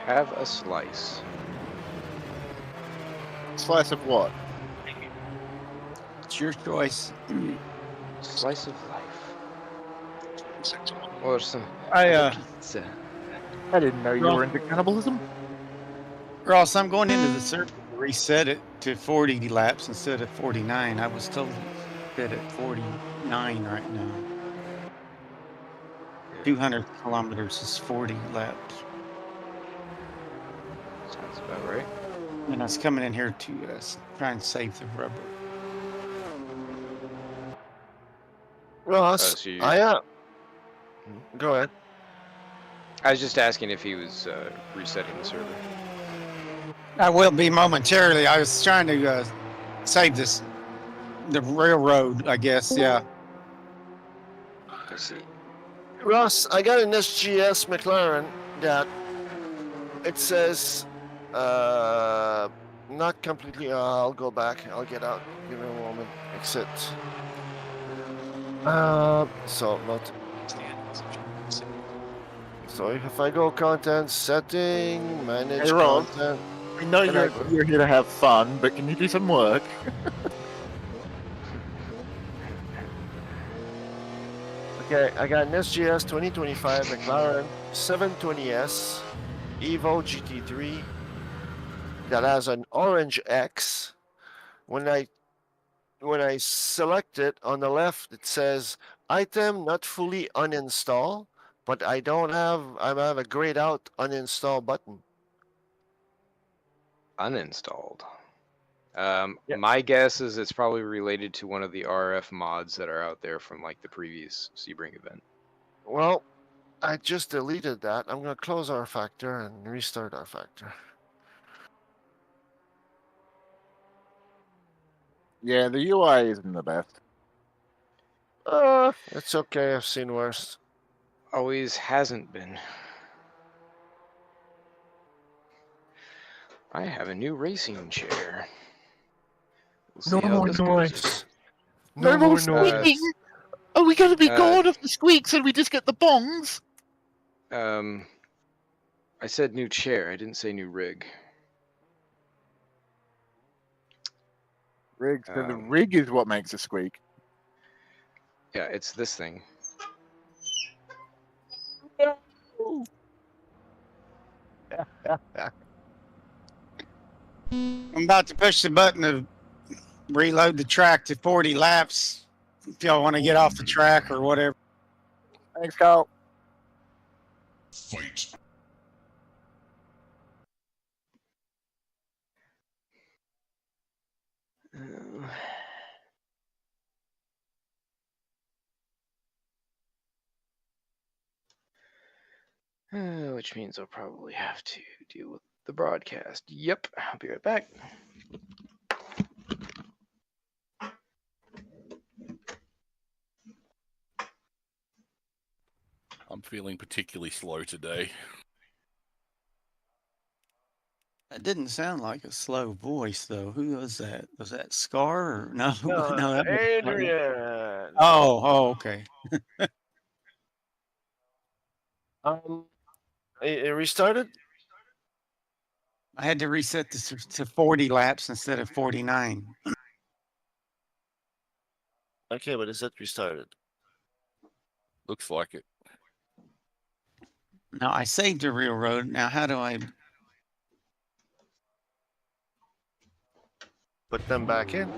Have a slice. Slice of what? It's your choice. Slice of life. Or some pizza. I didn't know you were into cannibalism. Ross, I'm going into the server to reset it to 40 laps instead of 49. I was told that at 49 right now. 200 kilometers is 40 laps. Sounds about right. And I was coming in here to try and save the rubber. Ross, So you- Go ahead. I was just asking if he was resetting the server. I will be momentarily. I was trying to save the railroad, I guess. Yeah. Let's see. Ross, I got an SGS McLaren that it says not completely. I'll go back. I'll get out. Give me a moment. Exit. So if I go content setting, manage Hey, Ross. content. We know you're here to have fun, but can you do some work? Okay, I got an SGS 2025 McLaren 720S Evo GT3 that has an orange X. When I select it on the left, it says item not fully uninstall, but I have a grayed out uninstall button. Uninstalled. Yeah. My guess is it's probably related to one of the RF mods that are out there from like the previous Sebring event. Well, I just deleted that. I'm gonna close our factor and restart our factor. Yeah, the UI isn't the best. It's okay. I've seen worse. Always hasn't been. I have a new racing chair. We'll see how this goes. No more squeaking. noise. Are we going to be uh, gone if the squeaks and we just get the bongs? I said new chair. I didn't say new rig. Rig. So the rig is what makes a squeak. Yeah, it's this thing. I'm about to push the button to reload the track to 40 laps. If y'all want to get off the track or whatever. Thanks, Carl. Fight. Which means I'll probably have to deal with the broadcast. Yep, I'll be right back. I'm feeling particularly slow today. That didn't sound like a slow voice, though. Who was that? Was that Scar? Or no, No, that was Adrian. Oh, okay. It restarted. I had to reset this to 40 laps instead of 49. Okay, but is it restarted? Looks like it. Now I saved a railroad. Now how do I Put them back in.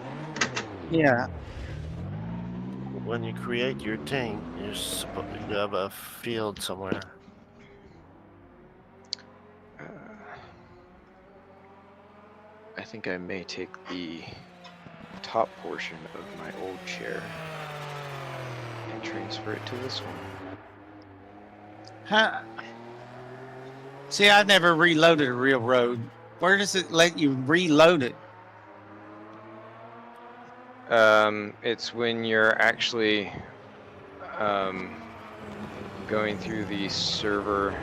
Yeah. When you create your thing, you have a field somewhere. I think I may take the top portion of my old chair and transfer it to this one. Huh? See, I've never reloaded a railroad. Where does it let you reload it? It's when you're actually going through the server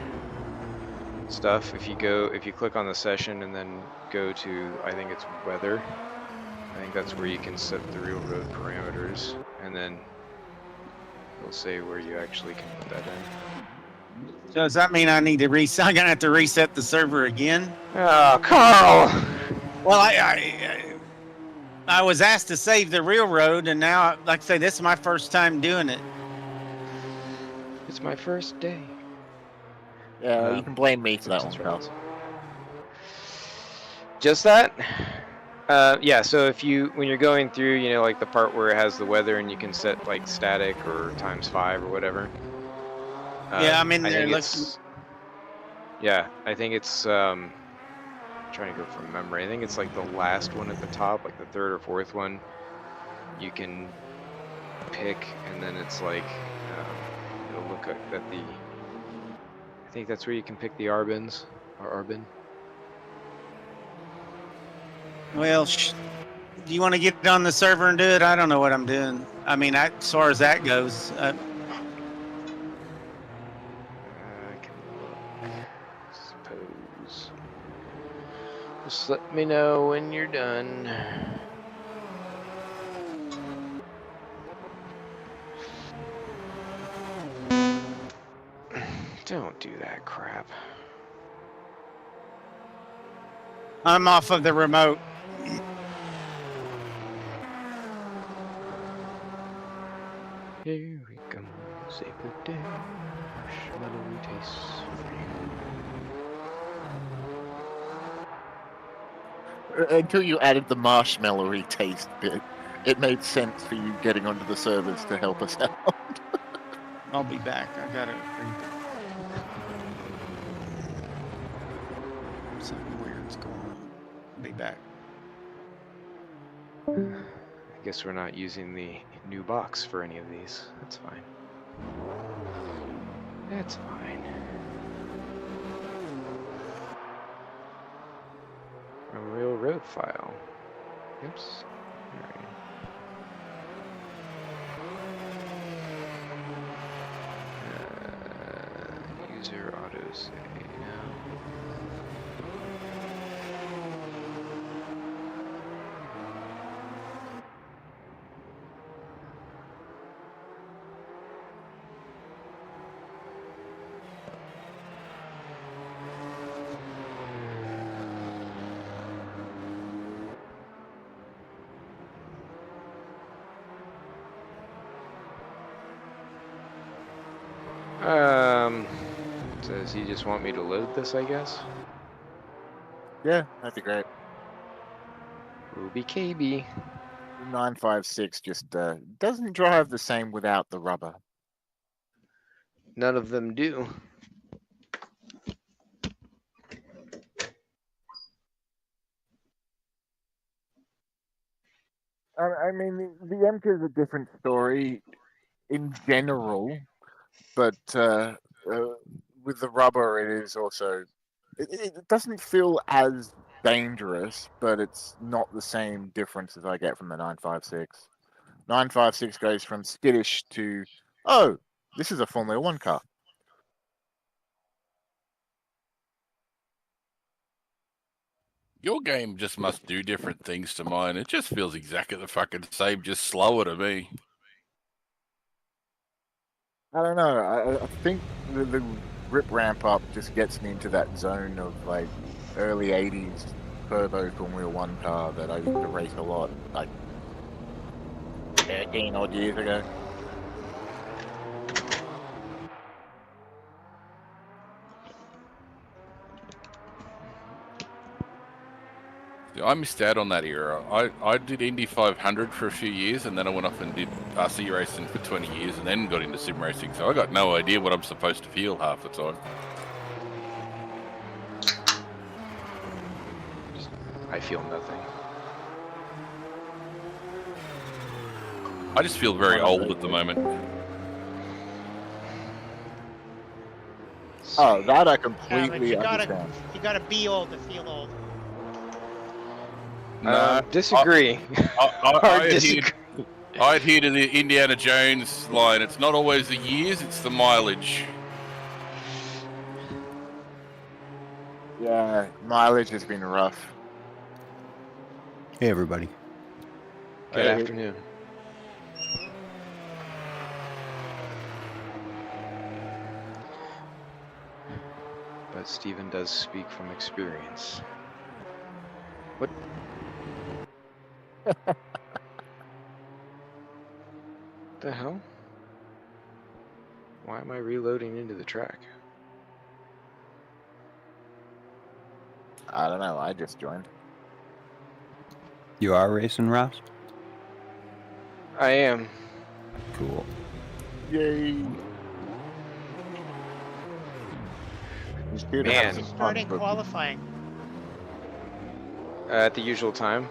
stuff. If you click on the session and then go to, I think it's weather. I think that's where you can set the railroad parameters, and then it'll say where you actually can put that in. Does that mean I need to reset? I'm gonna have to reset the server again. Oh, Carl! Well, I was asked to save the railroad, and now, like I say, this is my first time doing it. It's my first day. Yeah, you can blame me for that one, Simpsons Carl. reference. Just that? Yeah, so if you, when you're going through, you know, like the part where it has the weather and you can set like static or ×5 or whatever. Yeah, I'm in I there think looking. it's, yeah, I think it's, trying to go from memory. I think it's like the last one at the top, like the third or fourth one. You can pick, and then it's like, it'll look at the, I think that's where you can pick the Arbins, or Arbin. Well, do you want to get on the server and do it? I don't know what I'm doing. I mean, as far as that goes, I can look, I suppose. Just let me know when you're done. Don't do that crap. I'm off of the remote. Here we go, save the day. Marshmallow tastes for you. Until you added the marshmallowy taste bit, it made sense for you getting onto the servers to help us out. I'll be back. I gotta something weird's going on. I'll be back. I guess we're not using the new box for any of these. That's fine. That's fine. A railroad file. Oops. Alright. User autosave. Does he just want me to load this, I guess? Yeah, that'd be great. Ruby KB. 956 just doesn't drive the same without the rubber. None of them do. I mean, the Emka is a different story in general, but with the rubber, it is also. It doesn't feel as dangerous, but it's not the same difference as I get from the 956. 956 goes from skittish to, oh, this is a Formula One car. Your game just must do different things to mine. It just feels exactly the fucking same, just slower to me. I don't know. I think the grip ramp up just gets me into that zone of like early 80s turbo Formula One car that I used to race a lot, like 13 odd years ago. I missed out on that era. I did Indy 500 for a few years, and then I went off and did RC racing for 20 years, and then got into sim racing. So I got no idea what I'm supposed to feel half the time. I feel nothing. I just feel very old at the moment. Oh, that I Yeah, but completely understand. you gotta be old to feel old. No, Disagree. I disagree. I adhere to the Indiana Jones line. It's not always the years, it's the mileage. Yeah, mileage has been rough. Hey, everybody. Good Hey. afternoon. but Steven does speak from experience. What? The hell? Why am I reloading into the track? I don't know. I just joined. You are racing, Ross? I am. Cool. Yay! Just here to have Man. some fun, Starting but- qualifying. At the usual time.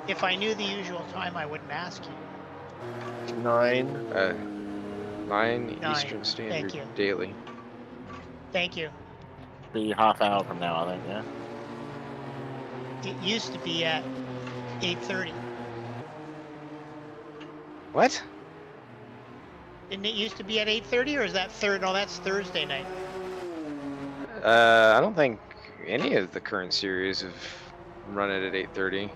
If I knew the usual time, I wouldn't ask you. 9. 9 9, Eastern Standard thank you. daily. Thank you. Be half hour from now, I think. Yeah. It used to be at 8:30. What? Didn't it used to be at 8:30, or is that third? No, that's Thursday night. I don't think any of the current series have run it at 8:30.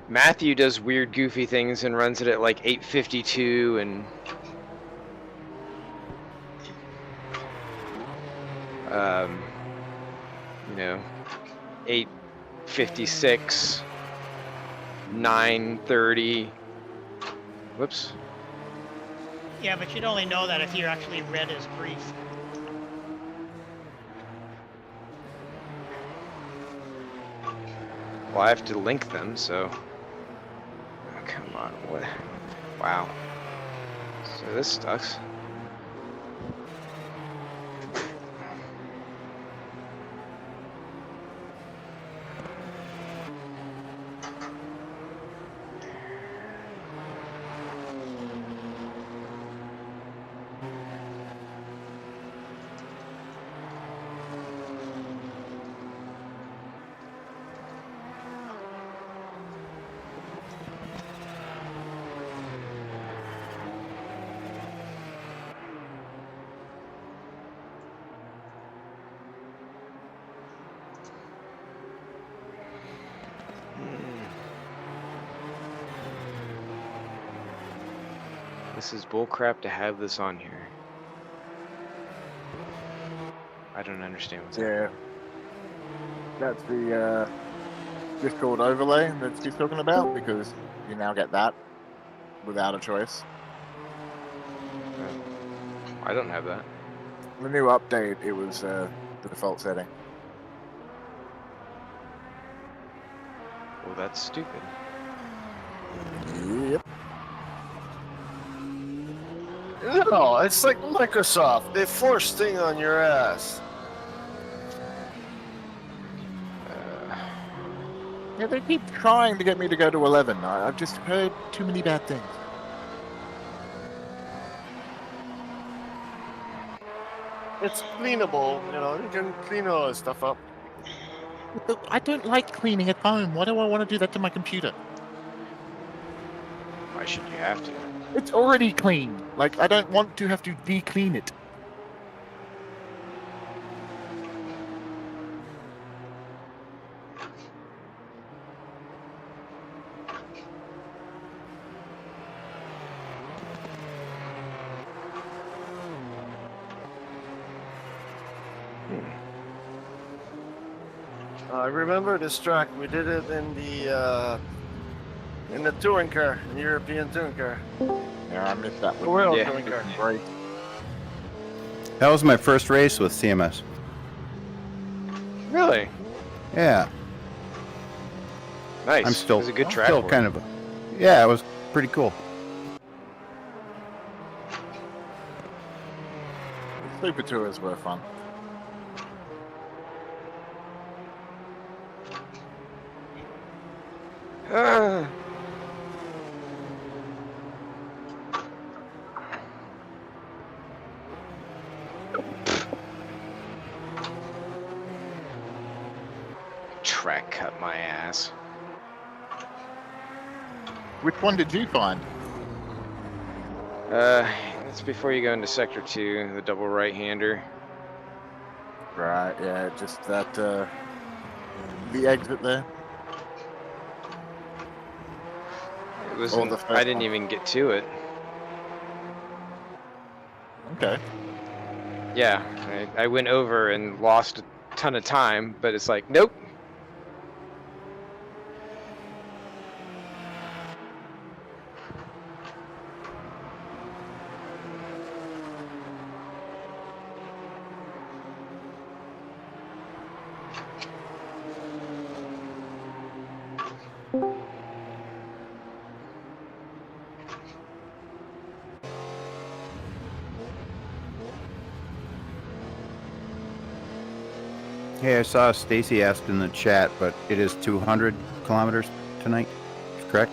Matthew does weird, goofy things and runs it at like 8:52 and you know, 8:56, 9:30. Whoops. Yeah, but you'd only know that if you actually read his brief. Well, I have to link them, so. Oh, come on, what? Wow. So this sucks. This is bullcrap to have this on here. I don't understand what's Yeah. That's the Discord overlay that Steve's talking about, because you now get that without a choice. happening. I don't have that. The new update, it was the default setting. Well, that's stupid. Yep. No, it's like Microsoft. They force thing on your ass. Yeah, they keep trying to get me to go to 11. I've just heard too many bad things. It's cleanable, you know. You can clean all this stuff up. I don't like cleaning at home. Why do I want to do that to my computer? Why should you have to? It's already clean. Like, I don't want to have to de-clean it. I remember this track. We did it in the touring car, the European touring car. Yeah, I missed that one. World Yeah. touring car. Great. That was my first race with CMS. Really? Yeah, Nice. I'm still It was a good track. still for it. kind of. Yeah, it was pretty cool. Super tours were fun. Ah. Track cut my ass. Which one did you find? That's before you go into sector 2, the double right-hander. Right, yeah, just that, the exit there. It was. Oh, the first I didn't one. even get to it. Okay. Yeah, I went over and lost a ton of time, but it's like, nope. Hey, I saw Stacy asked in the chat, but it is 200 kilometers tonight, correct?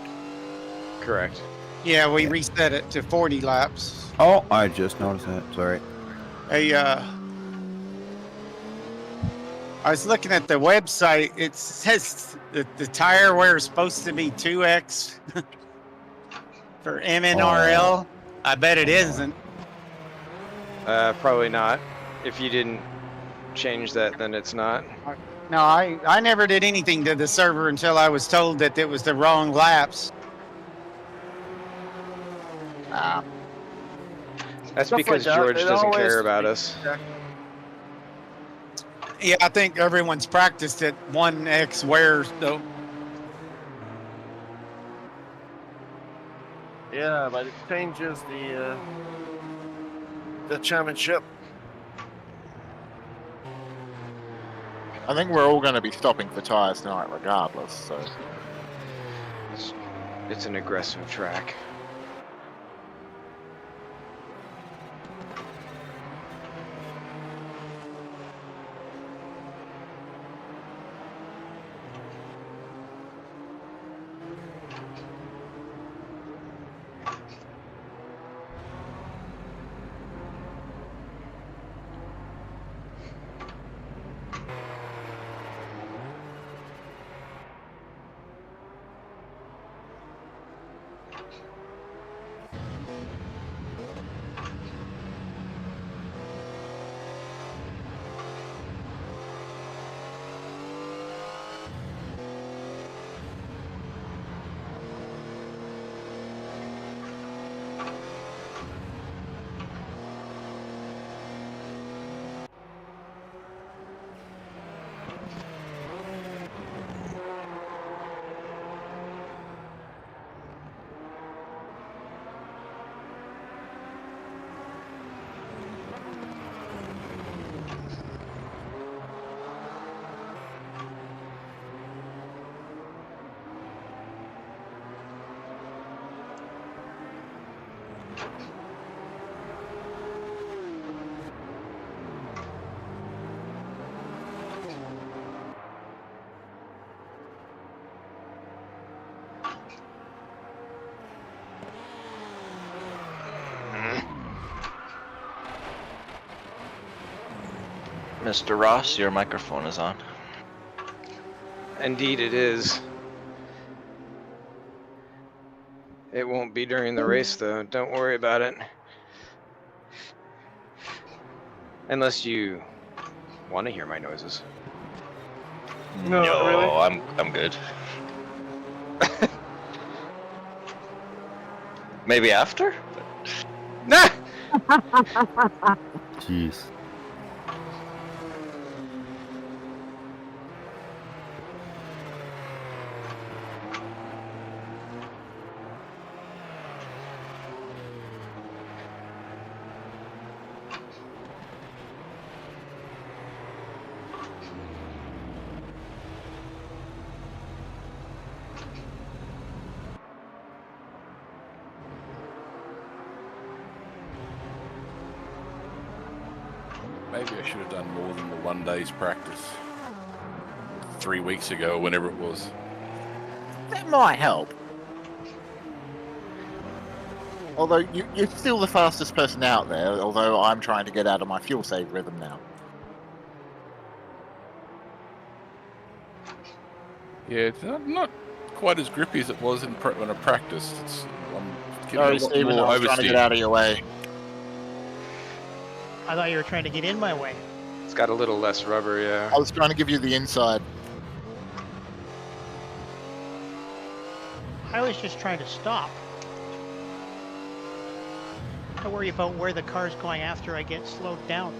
Correct. Yeah, we reset it to 40 laps. Oh, I just noticed that. Sorry. I was looking at the website. It says that the tire wear is supposed to be 2X for MNRL. I bet it isn't. Probably not. If you didn't change that, then it's not. No, I never did anything to the server until I was told that it was the wrong laps. That's Stuff because like that, George it doesn't always- care about us. Yeah, I think everyone's practiced at 1X wears though. Yeah, but it changes the championship. I think we're all going to be stopping for tires tonight, regardless. So It's an aggressive track. Mr. Ross, your microphone is on. Indeed it is. It won't be during the race though, don't worry about it. Unless you want to hear my noises. No, really. I'm good. Maybe after? Nah! Jeez. Maybe I should have done more than the 1 day's practice 3 weeks ago, or whenever it was. that might help. Although you're still the fastest person out there, although I'm trying to get out of my fuel save rhythm now. Yeah, it's not quite as grippy as it was when I practiced. I'm getting Sorry, a lot Stephen, more I was trying to get oversteer. out of your way. I thought you were trying to get in my way. It's got a little less rubber, yeah. I was trying to give you the inside. I was just trying to stop. I worry about where the car's going after I get slowed down.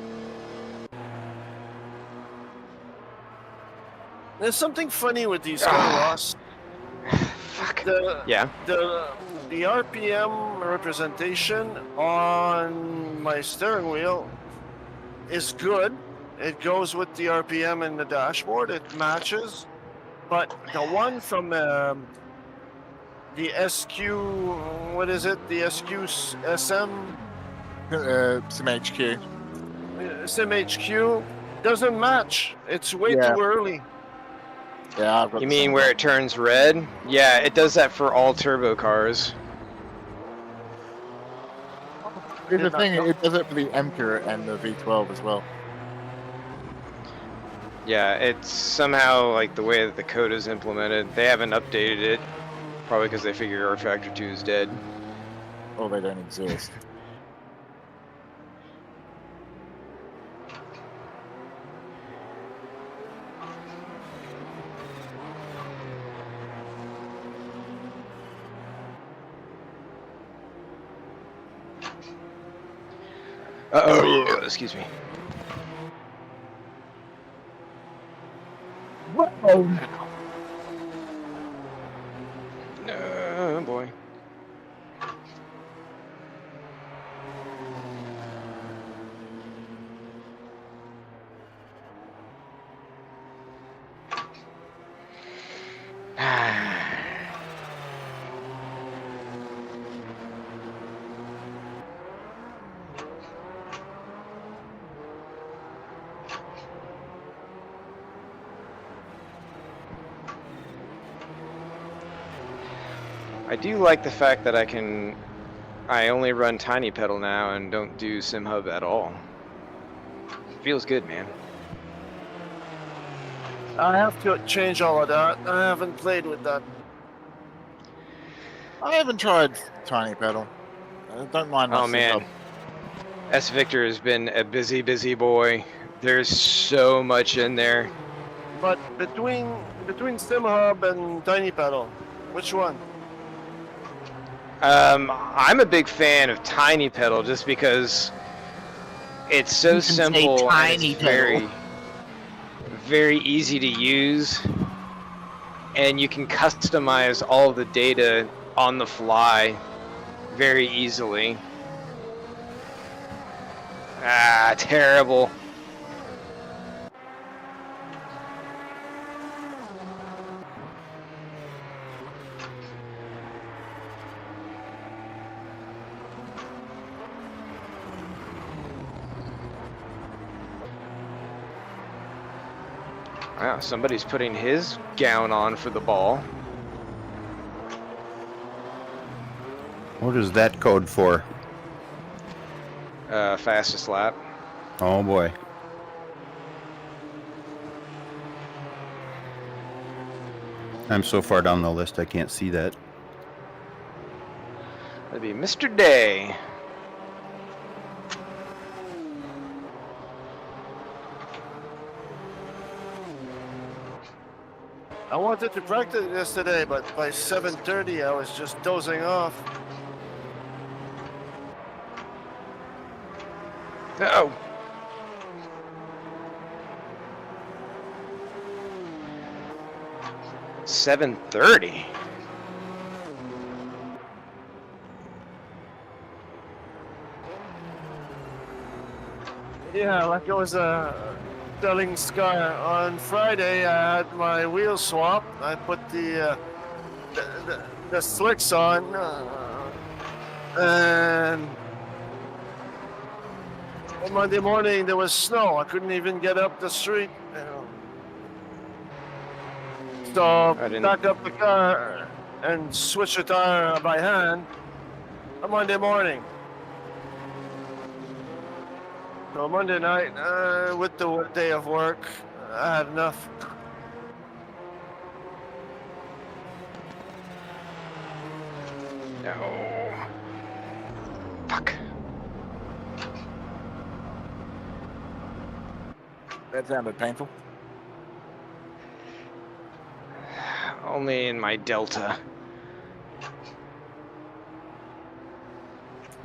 There's something funny with these cars, Ross. Fuck. The, Yeah. the RPM representation on my steering wheel is good. It goes with the RPM in the dashboard. It matches. But the one from the SQ, what is it? The SQ SM? Some HQ. SMHQ doesn't match. It's way Yeah. too early. Yeah, I've got You the mean same where one. it turns red? Yeah, it does that for all turbo cars. Here's the Did not thing, know. it does it for the MQ and the V12 as well. Yeah, it's somehow like the way that the code is implemented. They haven't updated it, probably because they figure R Factor 2 is dead. Or they don't exist. Uh-oh, excuse me. What? Oh, Oh boy. I do like the fact that I only run tiny pedal now and don't do sim hub at all. Feels good, man. I have to change all of that. I haven't played with that. I haven't tried tiny pedal. I don't mind. Oh my man, setup. S Victor has been a busy boy. There's so much in there. But between SimHub and Tiny Pedal, which one? I'm a big fan of tiny pedal just because it's so You can say simple and tiny it's pedal. very easy to use, and you can customize all the data on the fly very easily. Ah, terrible. Wow, somebody's putting his gown on for the ball. What is that code for? Fastest lap. Oh boy. I'm so far down the list I can't see that. That'd be Mr. Day. I wanted to practice yesterday, but by 7:30 I was just dozing off. Oh. $7:30. Yeah, like I was telling Scar on Friday, I had my wheel swap. I put the slicks on, and on Monday morning there was snow. I couldn't even get up the street. So I didn't- back up the car and switch the tire by hand on Monday morning. So Monday night, with the day of work, I had enough. No. Fuck. That sounded painful. Only in my Delta.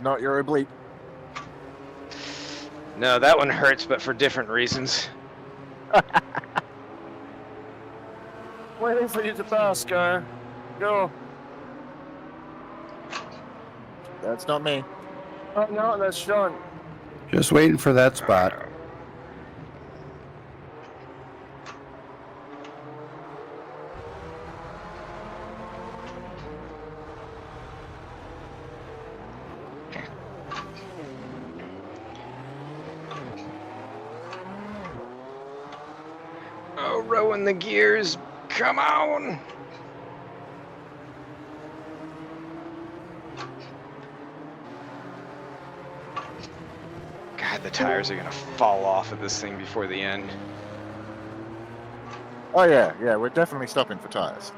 Not your oblique. No, that one hurts, but for different reasons. Waiting for you to pass, Gar. Go. That's not me. Oh no, that's Sean. Just waiting for that spot. Oh, rowing the gears. Come on. God, the tires are gonna fall off of this thing before the end. Oh yeah, yeah, we're definitely stopping for tires.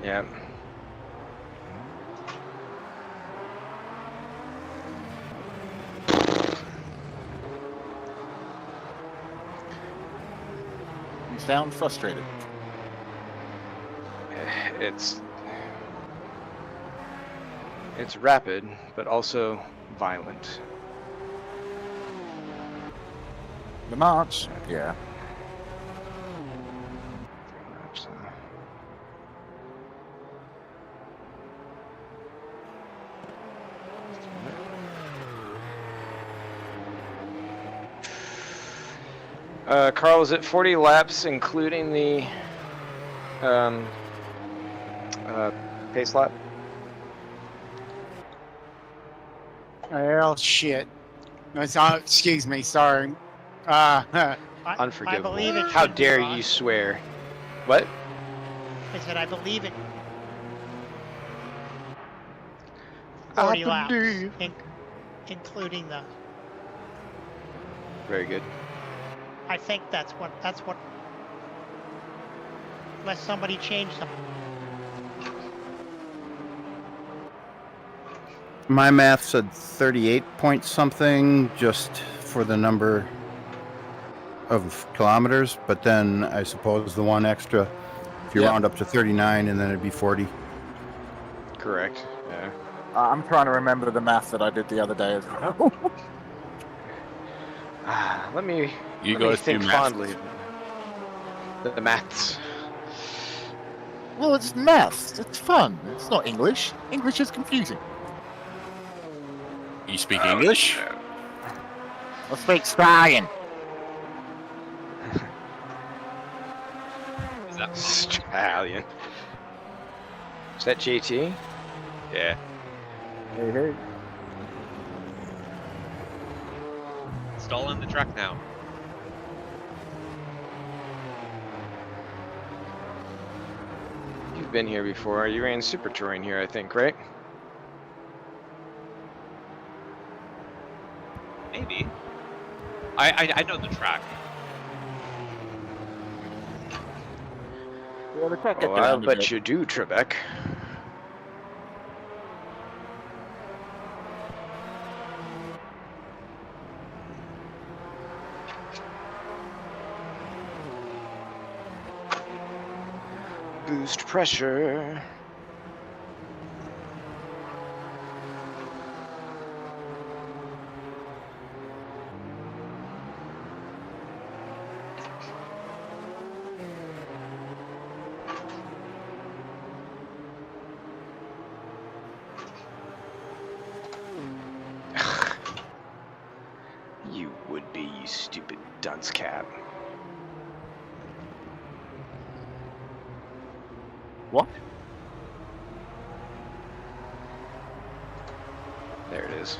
Yeah. You sound frustrated. It's rapid, but also violent. The march? Yeah. Very much so. Carl, is it 40 laps including the pace lap? Well, shit. Excuse me, sorry. I Unforgivable. believe it How should be, dare Ross. you swear? What? I said I believe it. I 40 laps, believe. including the. Very good. I think that's what. Unless somebody changed them. My math said 38 point something just for the number of kilometers, but then I suppose the one extra, if you Yep. round up to 39 and then it'd be 40. Correct. Yeah. I'm trying to remember the math that I did the other day as well. Let me You let me guys do think maths. fondly. The maths. Well, it's maths. It's fun. It's not English. English is confusing. You speak English? I speak Australian. Is that Australian. Is that JT? Yeah. Hey, hey. stalling the track now? You've been here before. You ran Super Touring here, I think, right? Maybe. I know the track. Yeah, the track gets Oh, I'll around a bit. bet you do, Trebek. Boost pressure. You would be, you stupid dunce cap. What? There it is.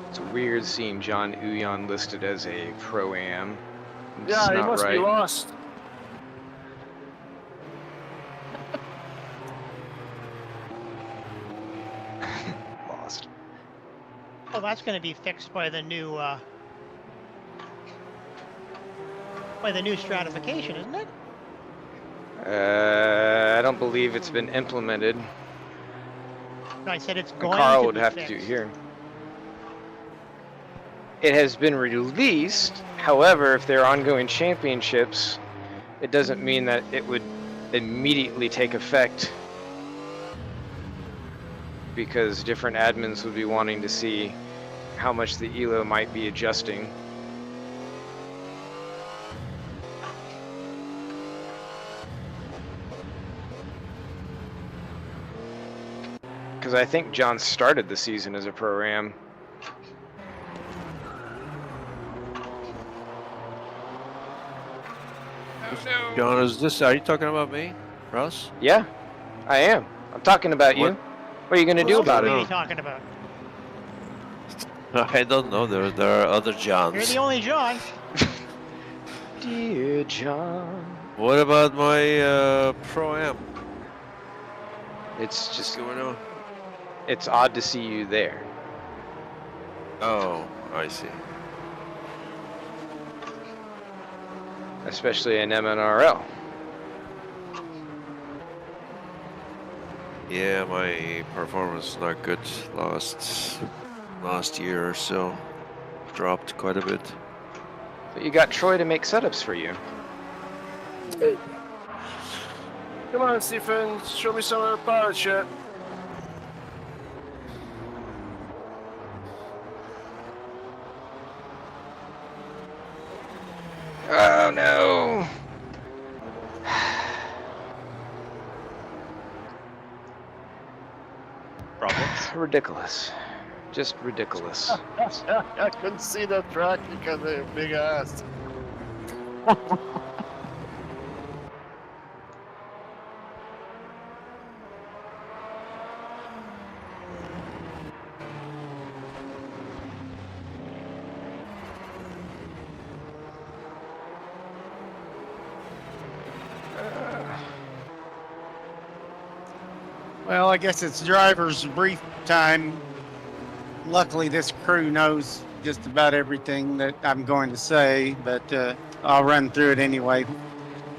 It's weird seeing John Uyon listed as a Pro-Am. It's Yeah, he not must be right. lost. Lost. Oh, that's going to be fixed by the new stratification, isn't it? I don't believe it's been implemented. No, I said it's And going Carl to would be have fixed. to do it here. It has been released. However, if there are ongoing championships, it doesn't mean that it would immediately take effect, because different admins would be wanting to see how much the ELO might be adjusting. Because I think John started the season as a Pro-Am. John, are you talking about me, Russ? Yeah, I am. I'm talking about you. What? What are you going to do Who about else are it? you talking about? I don't know. There are other Johns. You're the only John. Dear John. What about my Pro-Am? It's What's just, going on? it's odd to see you there. Oh, I see. Especially in MNRL. Yeah, my performance is not good last year or so. Dropped quite a bit. But you got Troy to make setups for you. Come on, Stephen, show me some of the power shit. Oh no! Problems? Ridiculous. Just ridiculous. I couldn't see the track because of the big ass. Well, I guess it's driver's brief time. Luckily, this crew knows just about everything that I'm going to say, but I'll run through it anyway.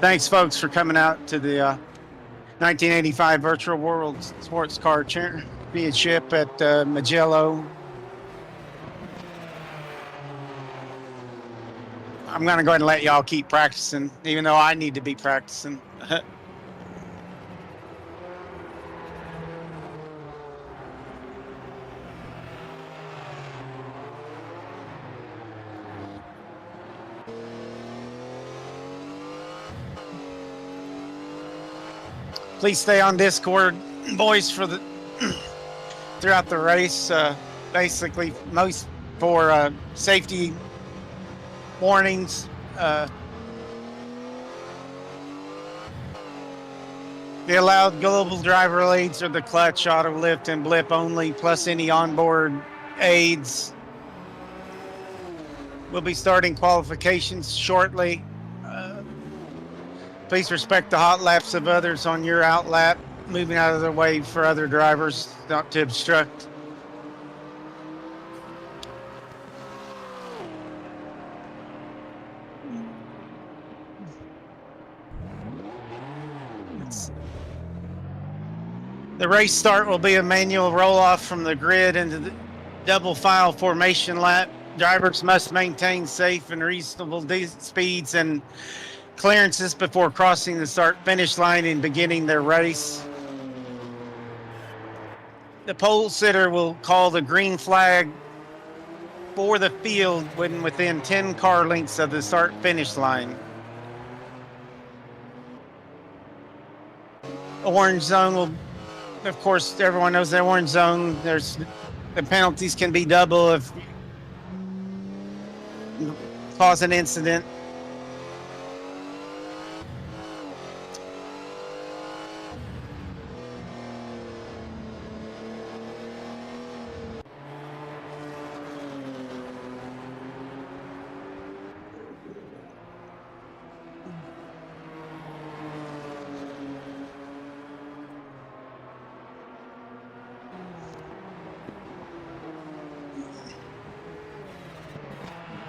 Thanks, folks, for coming out to the 1985 Virtual World Sports Car Championship at Mugello. I'm going to go ahead and let y'all keep practicing, even though I need to be practicing. Please stay on Discord, boys, for the throughout the race. Basically, most for safety warnings. The allowed global driver aids are the clutch, auto lift, and blip only, plus any onboard aids. We'll be starting qualifications shortly. Please respect the hot laps of others on your out lap, moving out of the way for other drivers not to obstruct. The race start will be a manual roll-off from the grid into the double file formation lap. Drivers must maintain safe and reasonable speeds and clearances before crossing the start-finish line and beginning their race. The pole sitter will call the green flag for the field when within 10 car lengths of the start-finish line. Orange zone will, of course, everyone knows the orange zone. The penalties can be double if you cause an incident.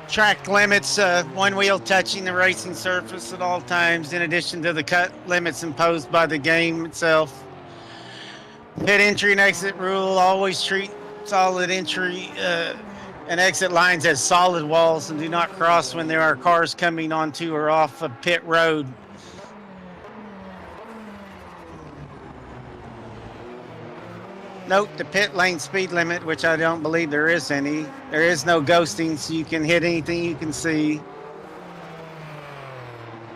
Track limits, one wheel touching the racing surface at all times, in addition to the cut limits imposed by the game itself. Pit entry and exit rule, always treat solid entry and exit lines as solid walls and do not cross when there are cars coming onto or off a pit road. Note the pit lane speed limit, which I don't believe there is any. There is no ghosting, so you can hit anything you can see.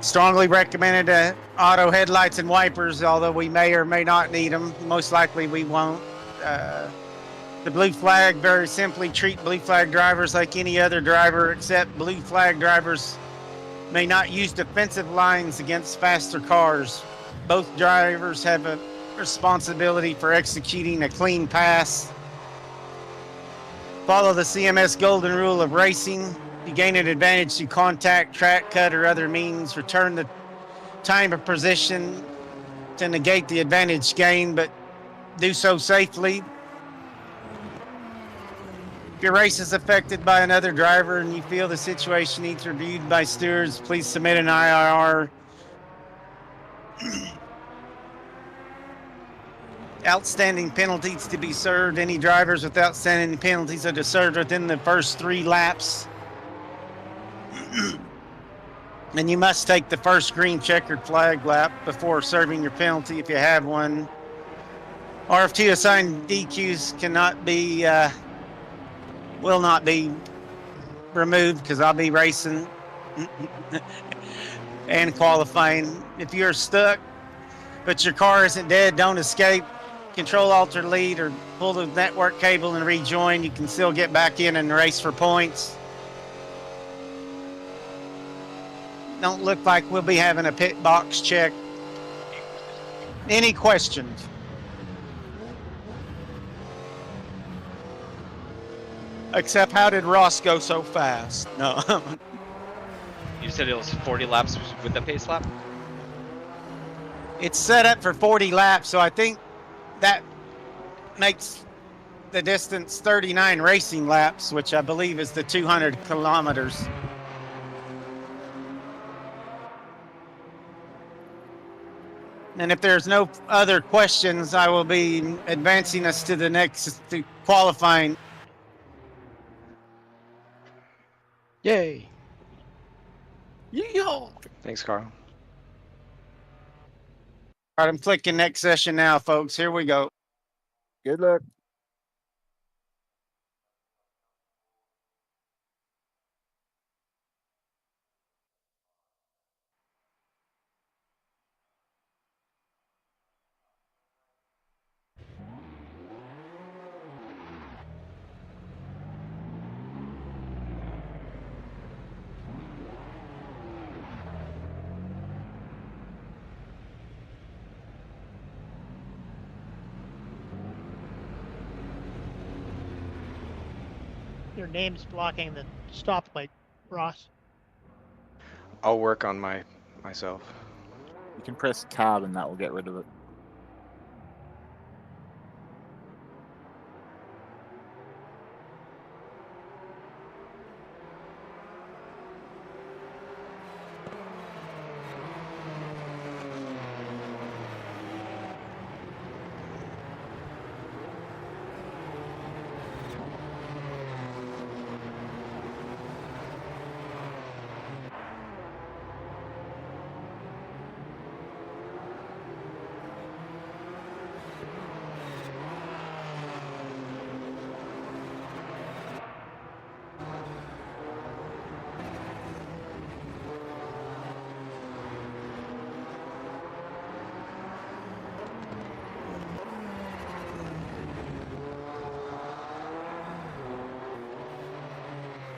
Strongly recommended auto headlights and wipers, although we may or may not need them. Most likely we won't. The blue flag, very simply treat blue flag drivers like any other driver, except blue flag drivers may not use defensive lines against faster cars. Both drivers have a responsibility for executing a clean pass. Follow the CMS golden rule of racing. If you gain an advantage through contact, track cut, or other means, return the time of position to negate the advantage gained, but do so safely. If your race is affected by another driver and you feel the situation needs reviewed by stewards, please submit an IRR. Outstanding penalties to be served. Any drivers with outstanding penalties are to serve within the first 3 laps. And you must take the first green checkered flag lap before serving your penalty if you have one. RF2 assigned DQs will not be removed because I'll be racing and qualifying. If you're stuck, but your car isn't dead, don't escape. Control Alt or lead or pull the network cable and rejoin. You can still get back in and race for points. Don't look like we'll be having a pit box check. Any questions? Except how did Ross go so fast? No. You said it was 40 laps with the pace lap? It's set up for 40 laps, so I think that makes the distance 39 racing laps, which I believe is the 200 kilometers. And if there's no other questions, I will be advancing us to the next qualifying. Yay. Yeehaw! Thanks, Carl. All right, I'm clicking next session now, folks. Here we go. Good luck. Your name's blocking the stoplight, Ross. I'll work on myself. You can press tab and that will get rid of it.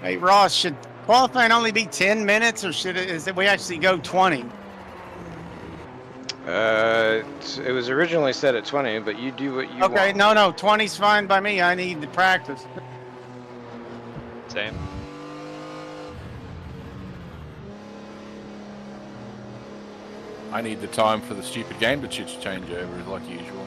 Hey, Ross, should qualifying only be 10 minutes or is it we actually go 20? It was originally set at 20, but you do what you want. Okay, no, 20's fine by me. I need to practice. Same. I need the time for the stupid game to change over like usual.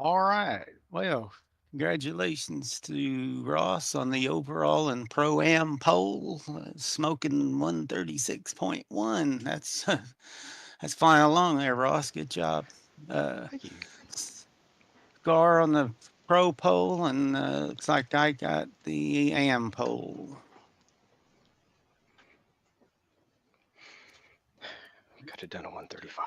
All right. Well, congratulations to Ross on the overall and pro-am poll, smoking 136.1. That's that's flying along there, Ross. Good job. Thank you. Scar on the pro poll, and looks like I got the am poll. Could have done a 135.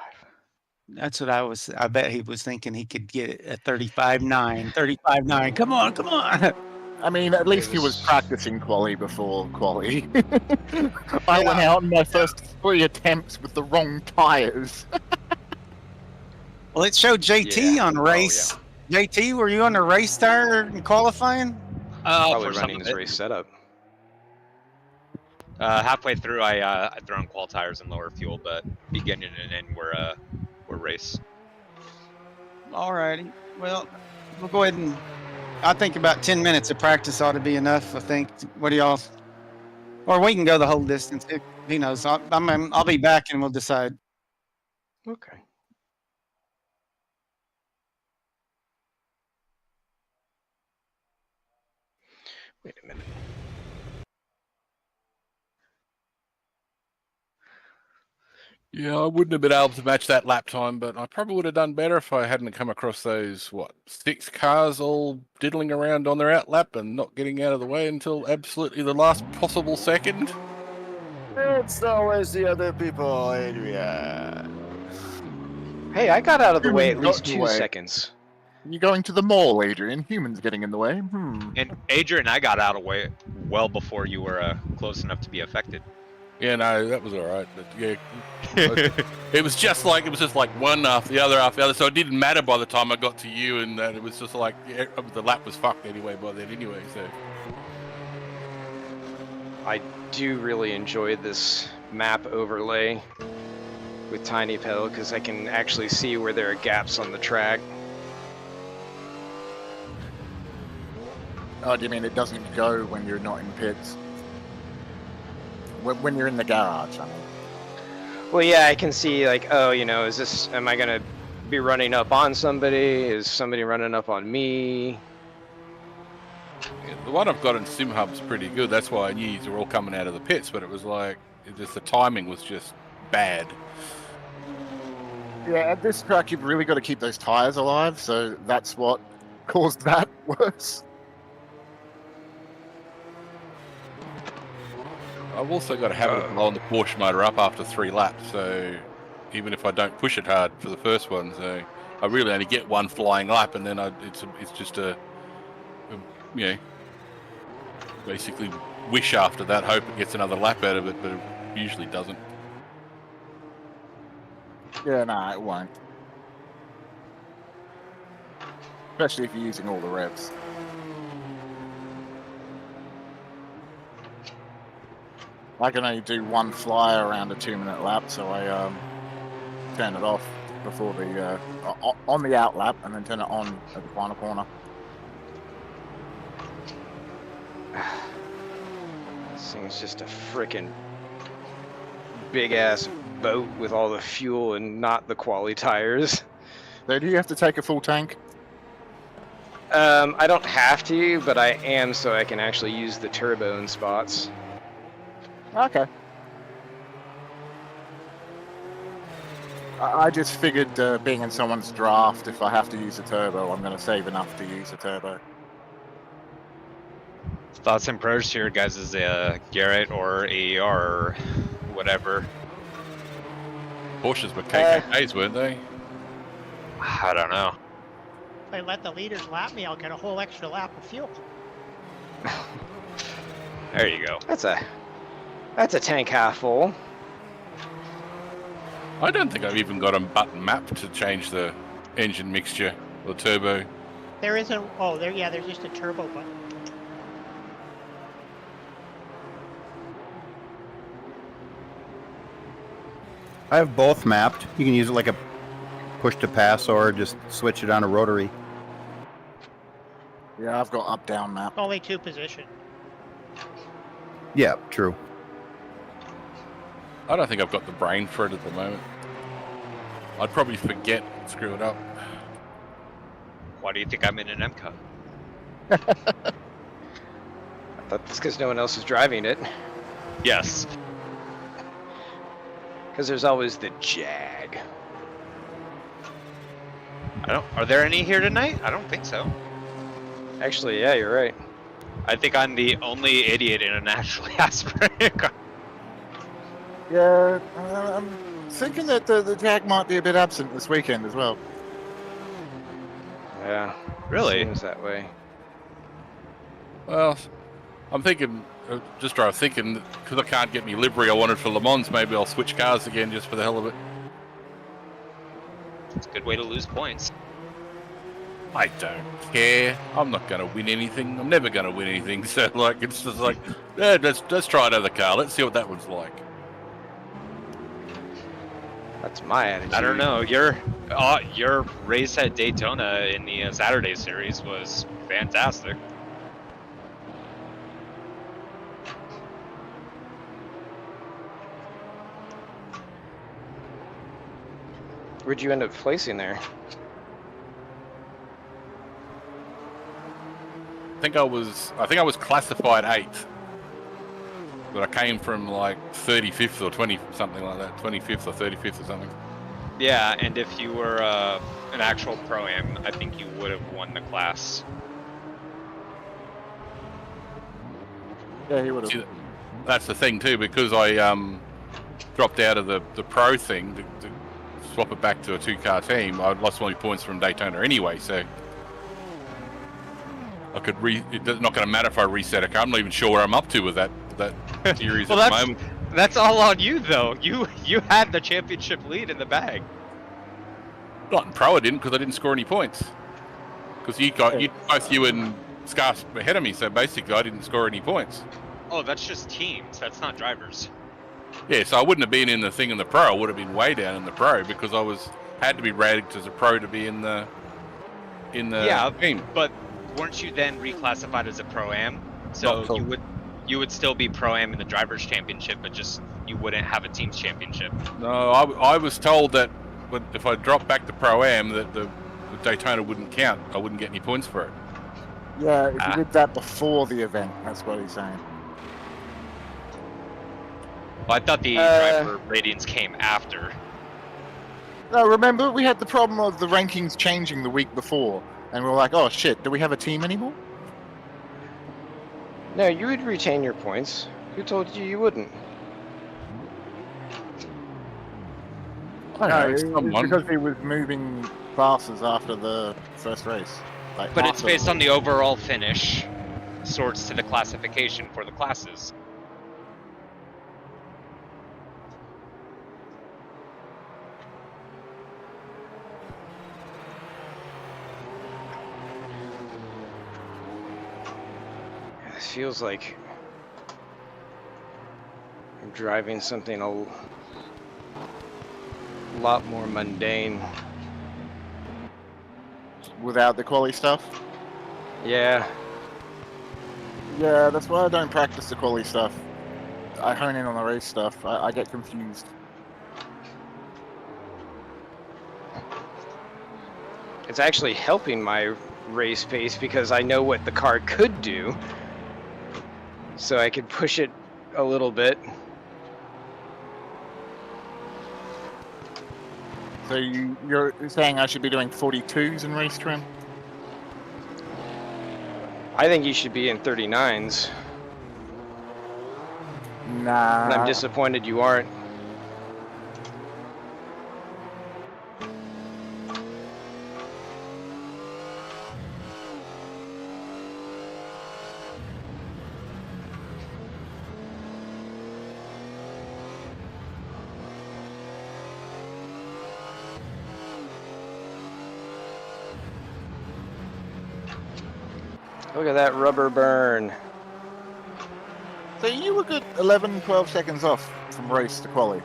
That's what I bet he was thinking he could get a 35.9. 35.9. Come on, come on. I mean, at least he was practicing quali before quali. I went out in my first 3 attempts with the wrong tires. Well, it showed JT on race. Oh, yeah. JT, were you on the race tire in qualifying? Probably For some running of his it. race setup. Halfway through, I threw on qual tires and lower fuel, but beginning and end were race. All righty. Well, we'll go ahead and I think about 10 minutes of practice ought to be enough. I think. What do y'all? Or we can go the whole distance. Who knows? I'll be back and we'll decide. Okay. Wait a minute. Yeah, I wouldn't have been able to match that lap time, but I probably would have done better if I hadn't come across those, 6 cars all diddling around on their out lap and not getting out of the way until absolutely the last possible second. It's always the other people, Adrian. Hey, I got out of the way at Humans least got in 2 the way. seconds. You're going to the mall, Adrian. Humans getting in the way. And Adrian, I got out of the way well before you were close enough to be affected. Yeah, no, that was all right. But yeah, it was just like one after the other, so it didn't matter by the time I got to you, and it was just like the lap was fucked anyway by then anyway. So I do really enjoy this map overlay with Tiny Pedal because I can actually see where there are gaps on the track. Oh, do you mean it doesn't go when you're not in pits? When you're in the garage, I mean. Well, yeah, I can see like, oh, am I gonna be running up on somebody? Is somebody running up on me? yeah, the one I've got in Sim Hub's pretty good. That's why I knew you were all coming out of the pits, but it was like the timing was just bad. Yeah, at this track, you've really got to keep those tires alive, so that's what caused that worse. I've also got a habit of blowing the Porsche motor up after 3 laps, so even if I don't push it hard for the first one, so I really only get one flying lap, and then it's just basically wish after that, hope it gets another lap out of it, but it usually doesn't. Yeah, nah, it won't. Especially if you're using all the revs. I can only do one fly around a 2-minute lap, so I turn it off before the on the out lap, and then turn it on at the final corner. This thing's just a frickin' big ass boat with all the fuel and not the quali tires. So do you have to take a full tank? I don't have to, but I am so I can actually use the turbo in spots. Okay. I just figured being in someone's draft, if I have to use a turbo, I'm going to save enough to use a turbo. Thoughts and prayers to your guys' Garrett or AER or whatever. Porsches were KKKs, weren't they? I don't know. If I let the leaders lap me, I'll get a whole extra lap of fuel. There you go. That's a tank half full. I don't think I've even got a button map to change the engine mixture or turbo. There isn't. Oh, there's just a turbo button. I have both mapped. You can use it like a push to pass or just switch it on a rotary. Yeah, I've got up-down map. Only 2 position. Yeah, true. I don't think I've got the brain for it at the moment. I'd probably forget and screw it up. Why do you think I'm in an MCA? I thought that's because no one else is driving it. Yes. Because there's always the Jag. Are there any here tonight? I don't think so. Actually, yeah, you're right. I think I'm the only idiot in a naturally aspirated car. Yeah, I'm thinking that the Jag might be a bit absent this weekend as well. Yeah. Really? Seems that way. Well, I'm thinking, because I can't get me livery I wanted for Le Mans, maybe I'll switch cars again just for the hell of it. It's a good way to lose points. I don't care. I'm not going to win anything. I'm never going to win anything. So, like, it's just like, yeah, let's try another car. Let's see what that one's like. That's my attitude. I don't know. Your race at Daytona in the Saturday series was fantastic. Where'd you end up placing there? I think I was classified 8th, but I came from like 35th or 20 something like that, 25th or 35th or something. Yeah, and if you were an actual pro-am, I think you would have won the class. Yeah, he would have. See, that's the thing too, because I dropped out of the pro thing to swap it back to a 2-car team. I lost all my points from Daytona anyway, so I could it's not going to matter if I reset a car. I'm not even sure where I'm up to with that series Well, at the moment. That's all on you, though. You had the championship lead in the bag. Not in pro, I didn't, because I didn't score any points. Because both you and Scarf ahead of me, so basically I didn't score any points. Oh, that's just teams. That's not drivers. Yeah, so I wouldn't have been in the thing in the pro. I would have been way down in the pro because I had to be ranked as a pro to be in the team. But weren't you then reclassified as a pro-am? So you would still be pro-am in the drivers' championship, but just you wouldn't have a team's championship. No, I was told that if I dropped back to pro-am, that the Daytona wouldn't count. I wouldn't get any points for it. Yeah, if you did that before the event, that's what he's saying. Well, I thought the driver ratings came after. No, remember, we had the problem of the rankings changing the week before, and we were like, oh shit, do we have a team anymore? No, you would retain your points. Who told you you wouldn't? No, it's it was someone. because he was moving classes after the first race. Like But it's after- based on the overall finish, sorts to the classification for the classes. It feels like I'm driving something a lot more mundane. without the quali stuff. Yeah. Yeah, that's why I don't practice the quali stuff. I hone in on the race stuff. I get confused. It's actually helping my race pace because I know what the car could do. So I could push it a little bit. So you're saying I should be doing 42s in race trim? I think you should be in 39s. Nah. And I'm disappointed you aren't. Look at that rubber burn. So you were good 11, 12 seconds off from race to quali.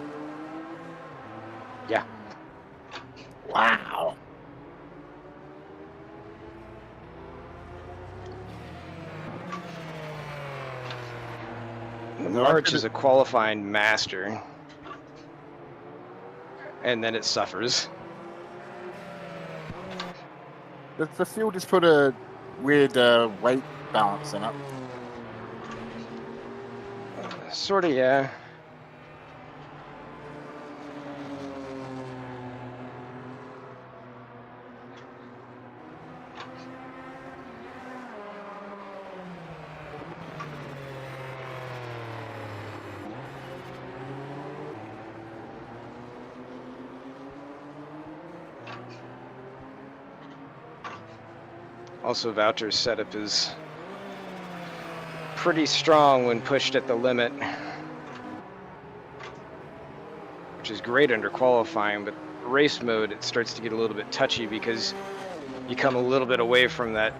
Yeah. Wow. March is a qualifying master. And then it suffers. The fuel just put a weird weight balance in it. Sort of, yeah. Also, Voucher's setup is pretty strong when pushed at the limit, which is great under qualifying, but race mode, it starts to get a little bit touchy because you come a little bit away from that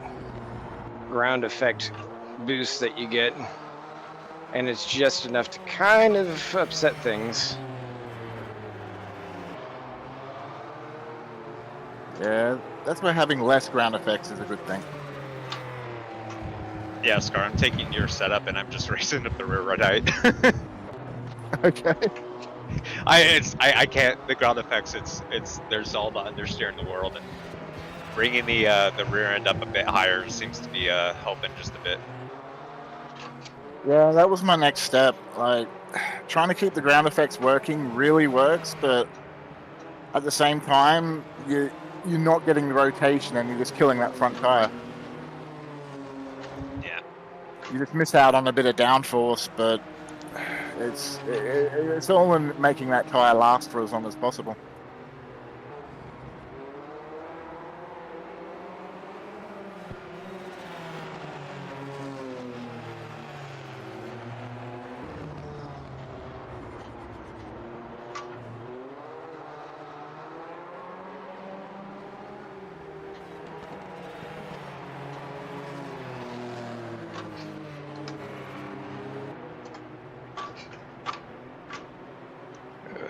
ground effect boost that you get, and it's just enough to kind of upset things. Yeah, that's why having less ground effects is a good thing. Yeah, Scar, I'm taking your setup and I'm just racing up the railroad height. Okay. I can't, the ground effects, there's all the understeer in the world, and bringing the rear end up a bit higher seems to be helping just a bit. Yeah, that was my next step. Like, trying to keep the ground effects working really works, but at the same time, you're not getting the rotation and you're just killing that front tire. Yeah. You just miss out on a bit of downforce, but it's all in making that tire last for as long as possible.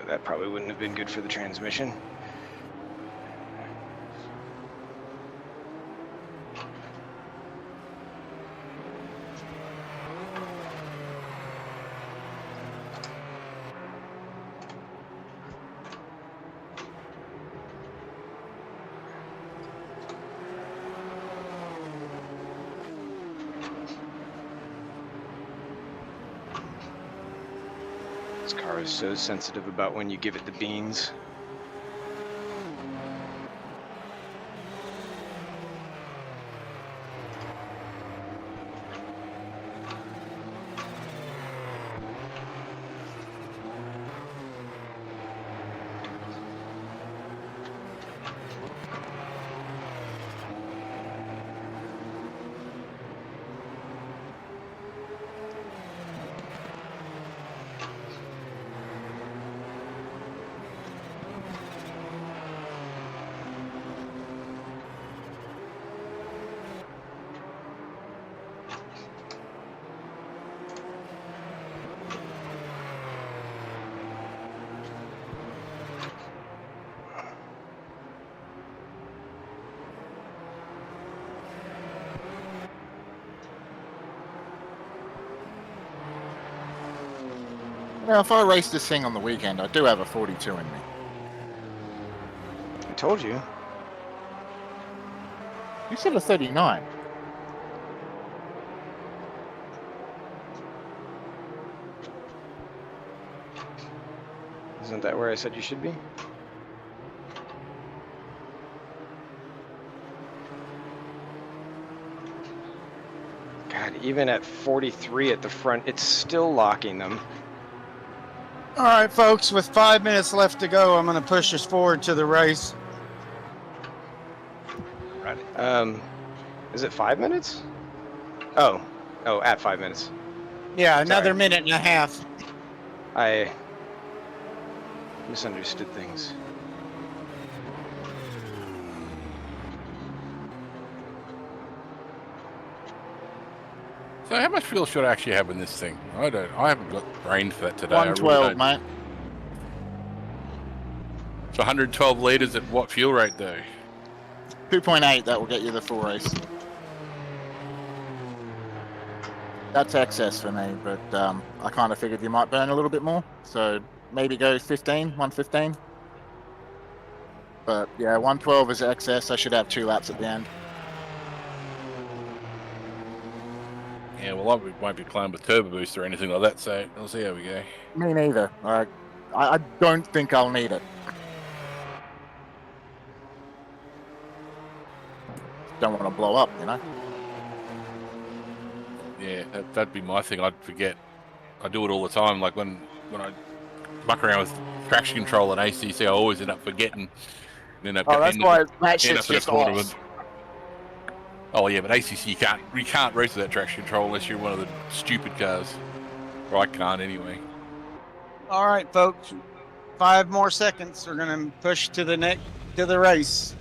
That probably wouldn't have been good for the transmission. This car is so sensitive about when you give it the beans. Now, if I race this thing on the weekend, I do have a 42 in me. I told you. You said a 39. Isn't that where I said you should be? God, even at 43 at the front, it's still locking them. All right, folks, with 5 minutes left to go, I'm going to push us forward to the race. Right. Is it 5 minutes? Oh, at 5 minutes. Yeah, another Sorry. minute and a half. I misunderstood things. So how much fuel should I actually have in this thing? I haven't got brain for that today. 112, mate. So 112 litres at what fuel rate though? 2.8, that will get you the full race. That's excess for me, but I kind of figured you might burn a little bit more, so maybe go 115. But yeah, 112 is excess. I should have 2 laps at the end. Yeah, well, I won't be playing with turbo boost or anything like that, so we'll see how we go. Me neither. I don't think I'll need it. Don't want to blow up, you know. Yeah, that'd be my thing. I'd forget. I do it all the time. Like when I muck around with traction control and ACC, I always end up forgetting. And end up, That's end why up, that end shit's up in a just tournament. off. Oh yeah, but ACC you can't race with that traction control unless you're one of the stupid cars. Or I can't anyway. All right, folks. 5 more seconds. We're gonna push to the race.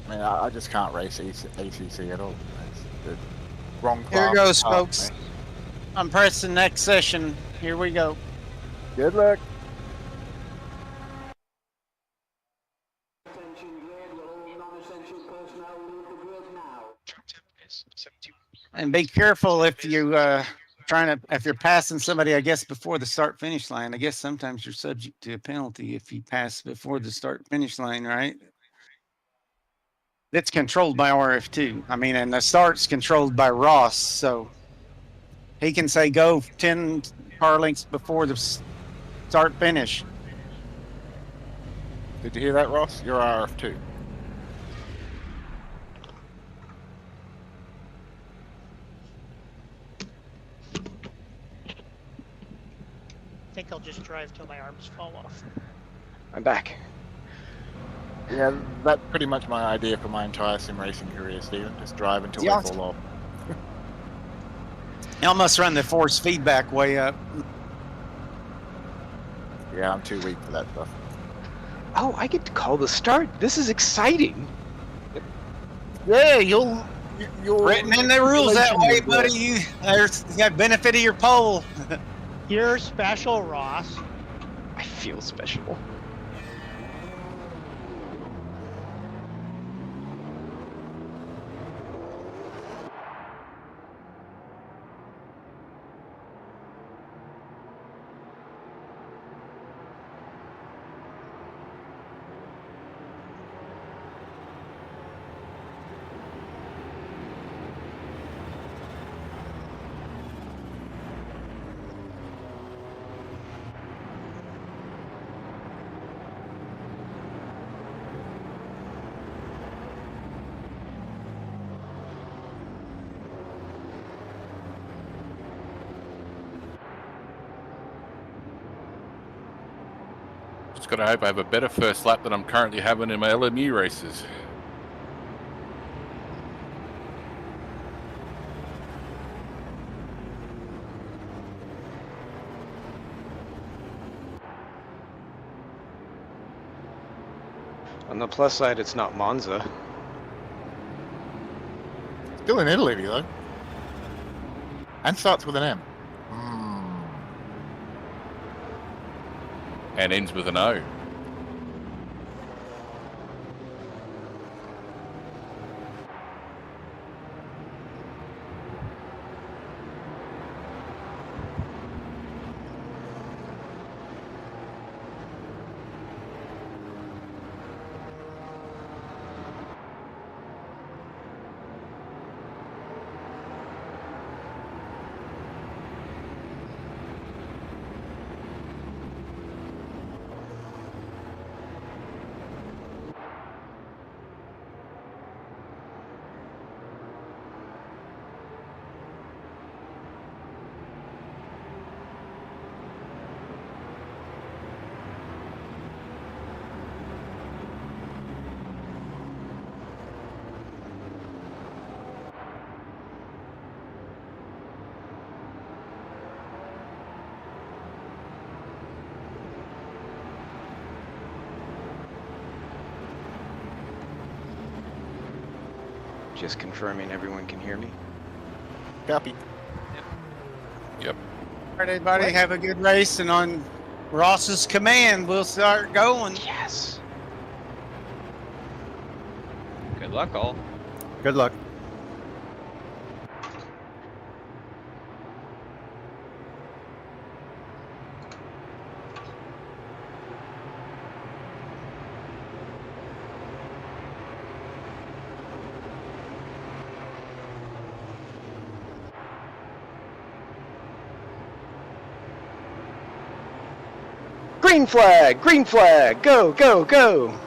I mean, I just can't race ACC at all. It's the wrong Here class goes, car, folks. mate. I'm pressing next session. Here we go. Good luck. And be careful if you if you're passing somebody, I guess, before the start finish line. I guess sometimes you're subject to a penalty if you pass before the start finish line, right? It's controlled by RF2. I mean, and the start's controlled by Ross, so he can say go 10 car lengths before the start finish. Did you hear that, Ross? You're RF2. I think I'll just drive till my arms fall off. I'm back. Yeah, that's pretty much my idea for my entire sim racing career, Stephen. Just drive until Yeah. they fall off. You almost run the force feedback way up. Yeah, I'm too weak for that stuff. Oh, I get to call the start. This is exciting. Yeah, you're Written in the rules that way, buddy. You got benefit of your pole. You're special, Ross. I feel special. Just gotta hope I have a better first lap than I'm currently having in my LMU races. On the plus side, it's not Monza. Still in Italy, though. And starts with an M. And ends with an O. Just confirming everyone can hear me. Copy. Yep. All right, everybody, have a good race, and on Ross's command, we'll start going. Yes. Good luck, all. Good luck. Green flag! Green flag! Go, go, go!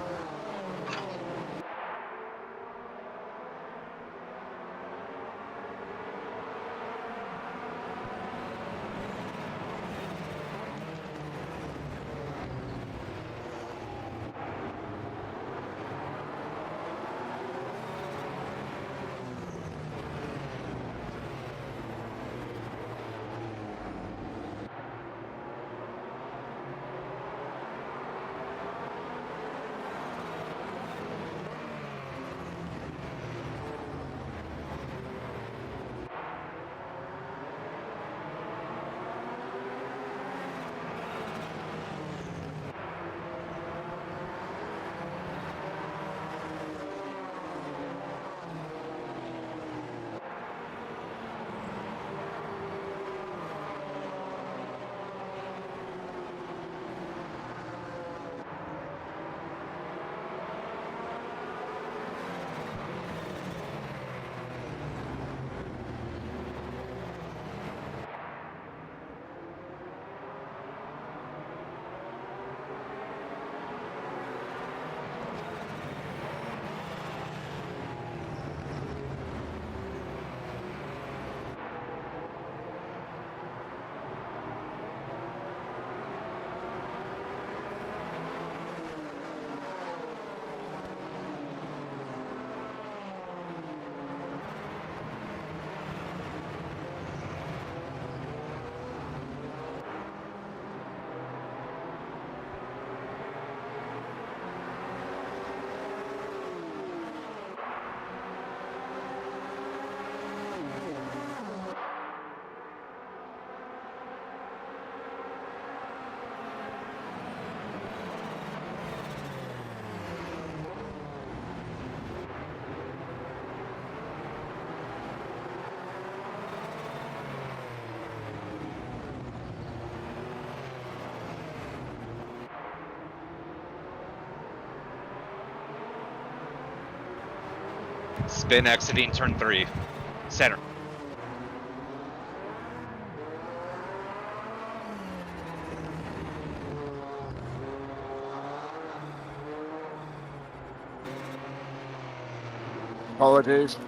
Spin exiting turn 3. Center. Apologies.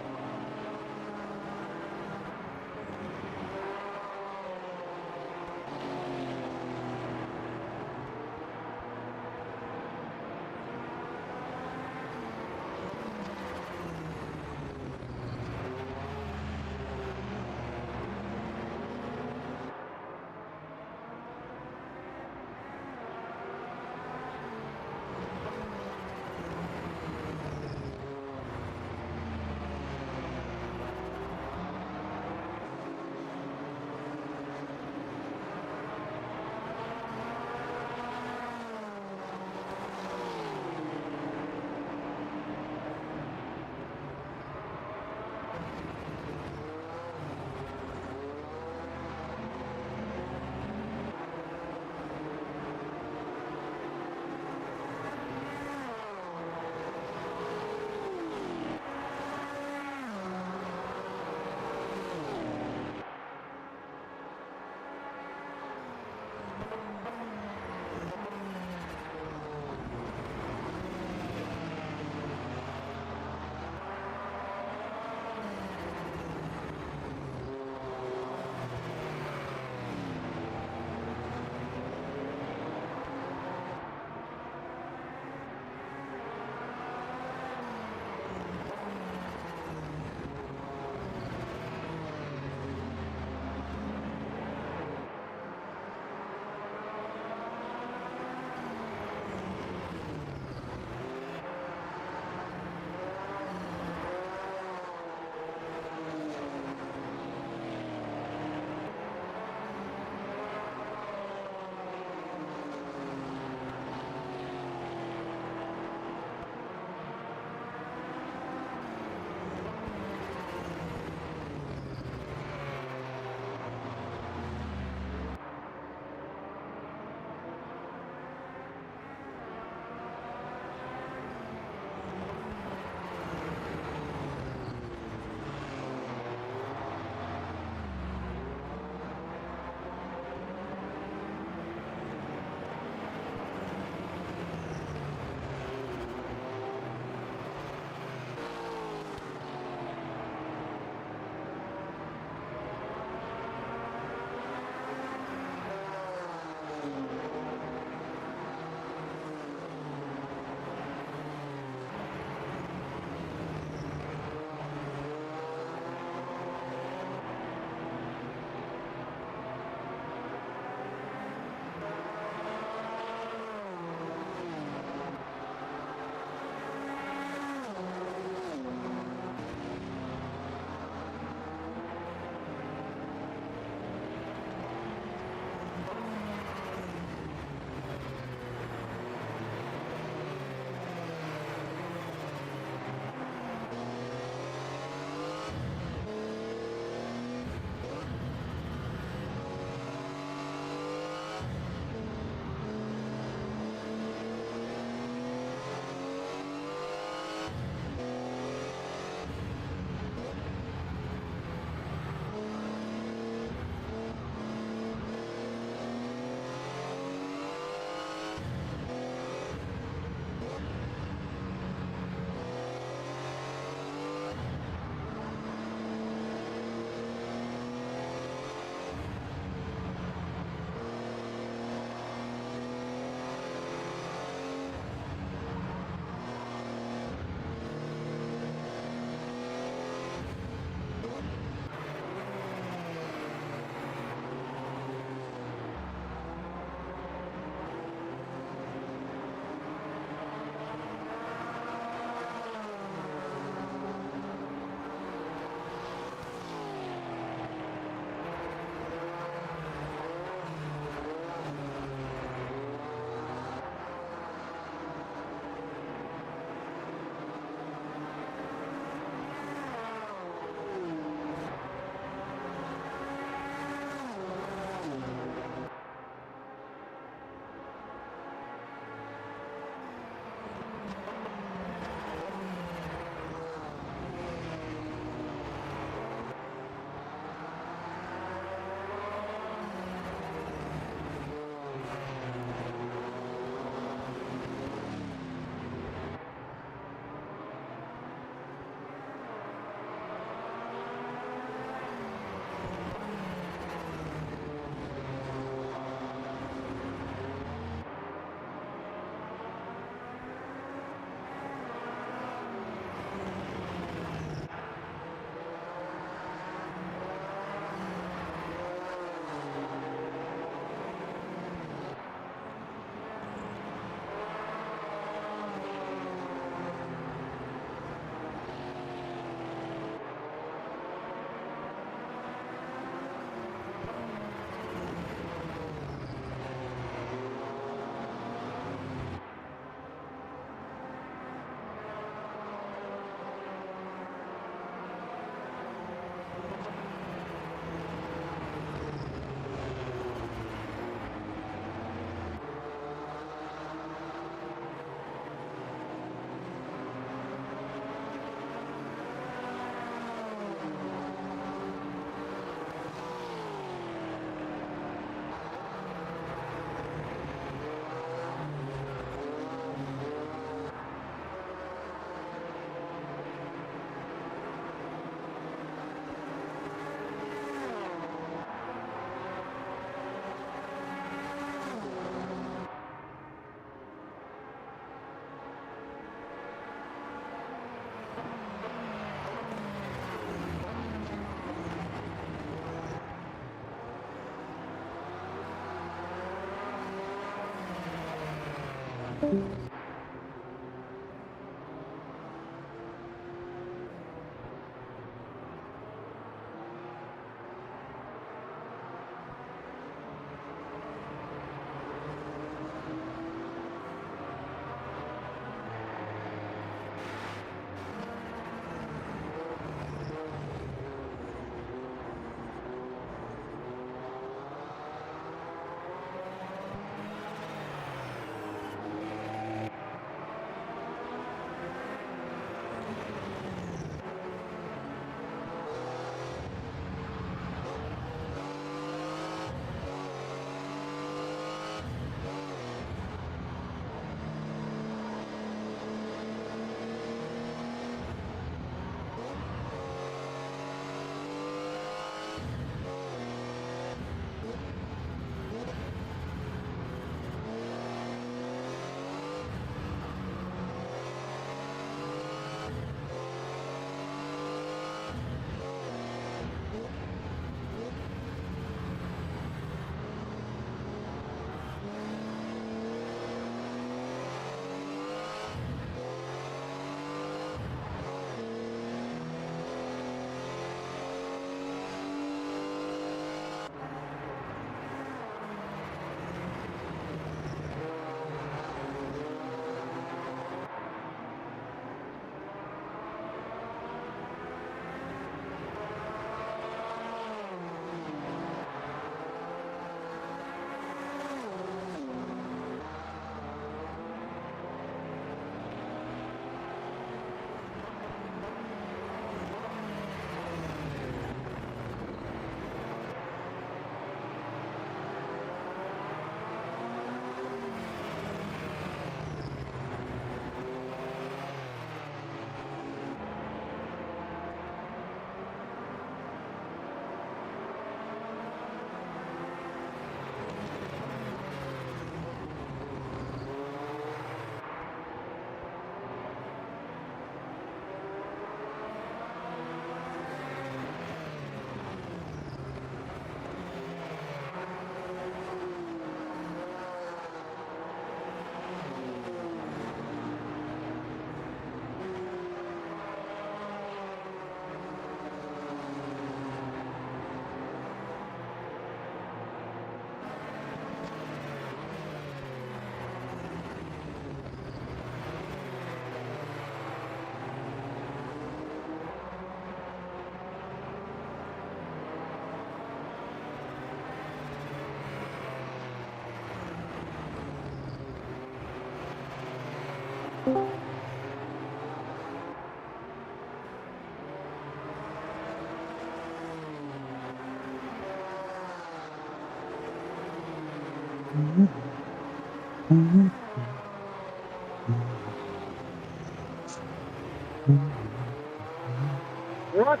What?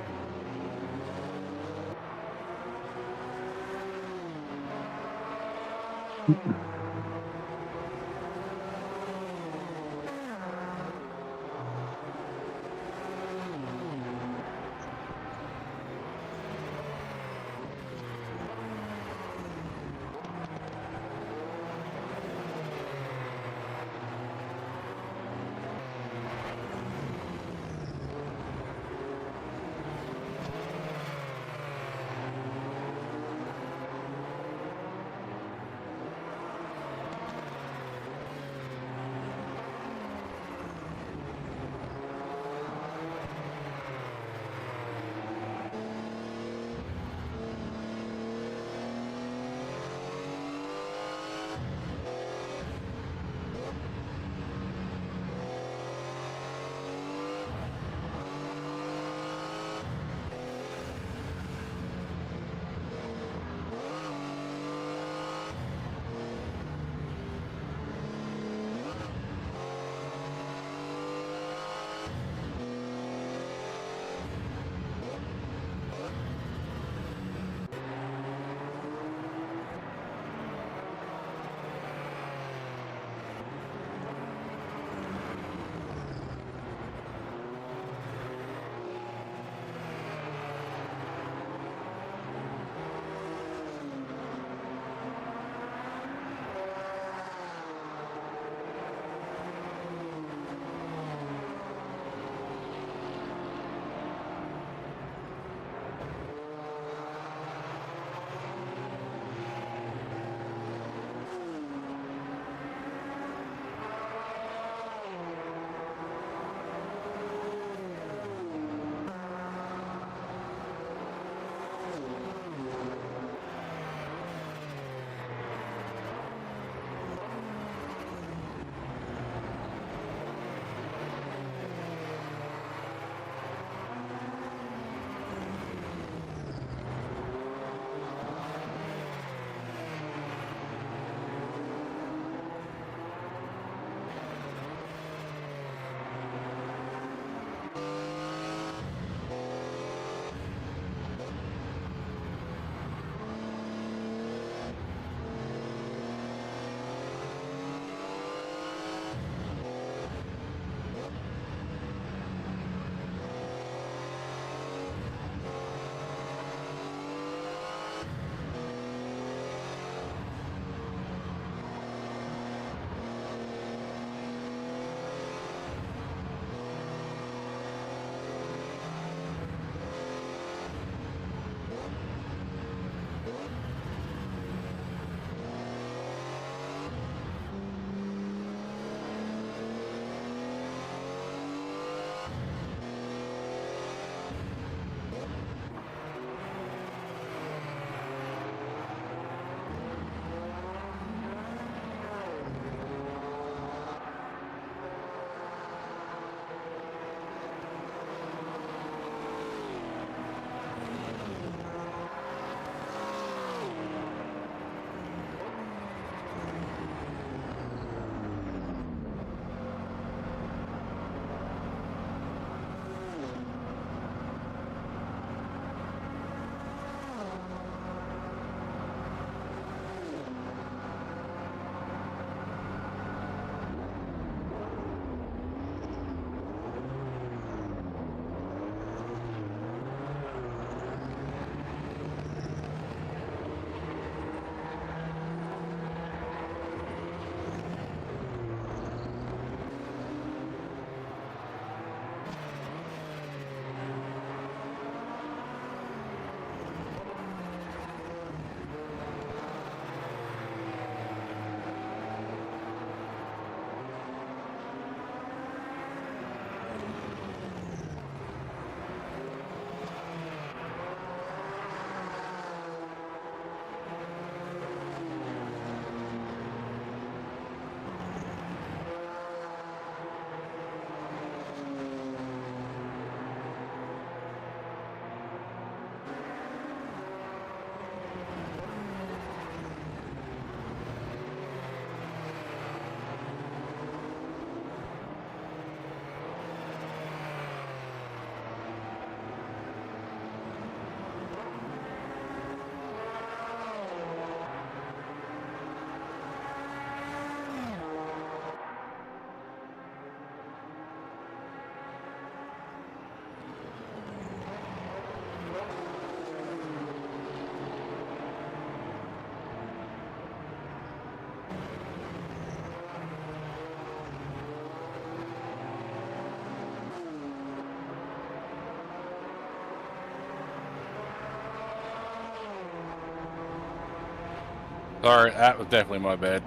Sorry, that was definitely my bad.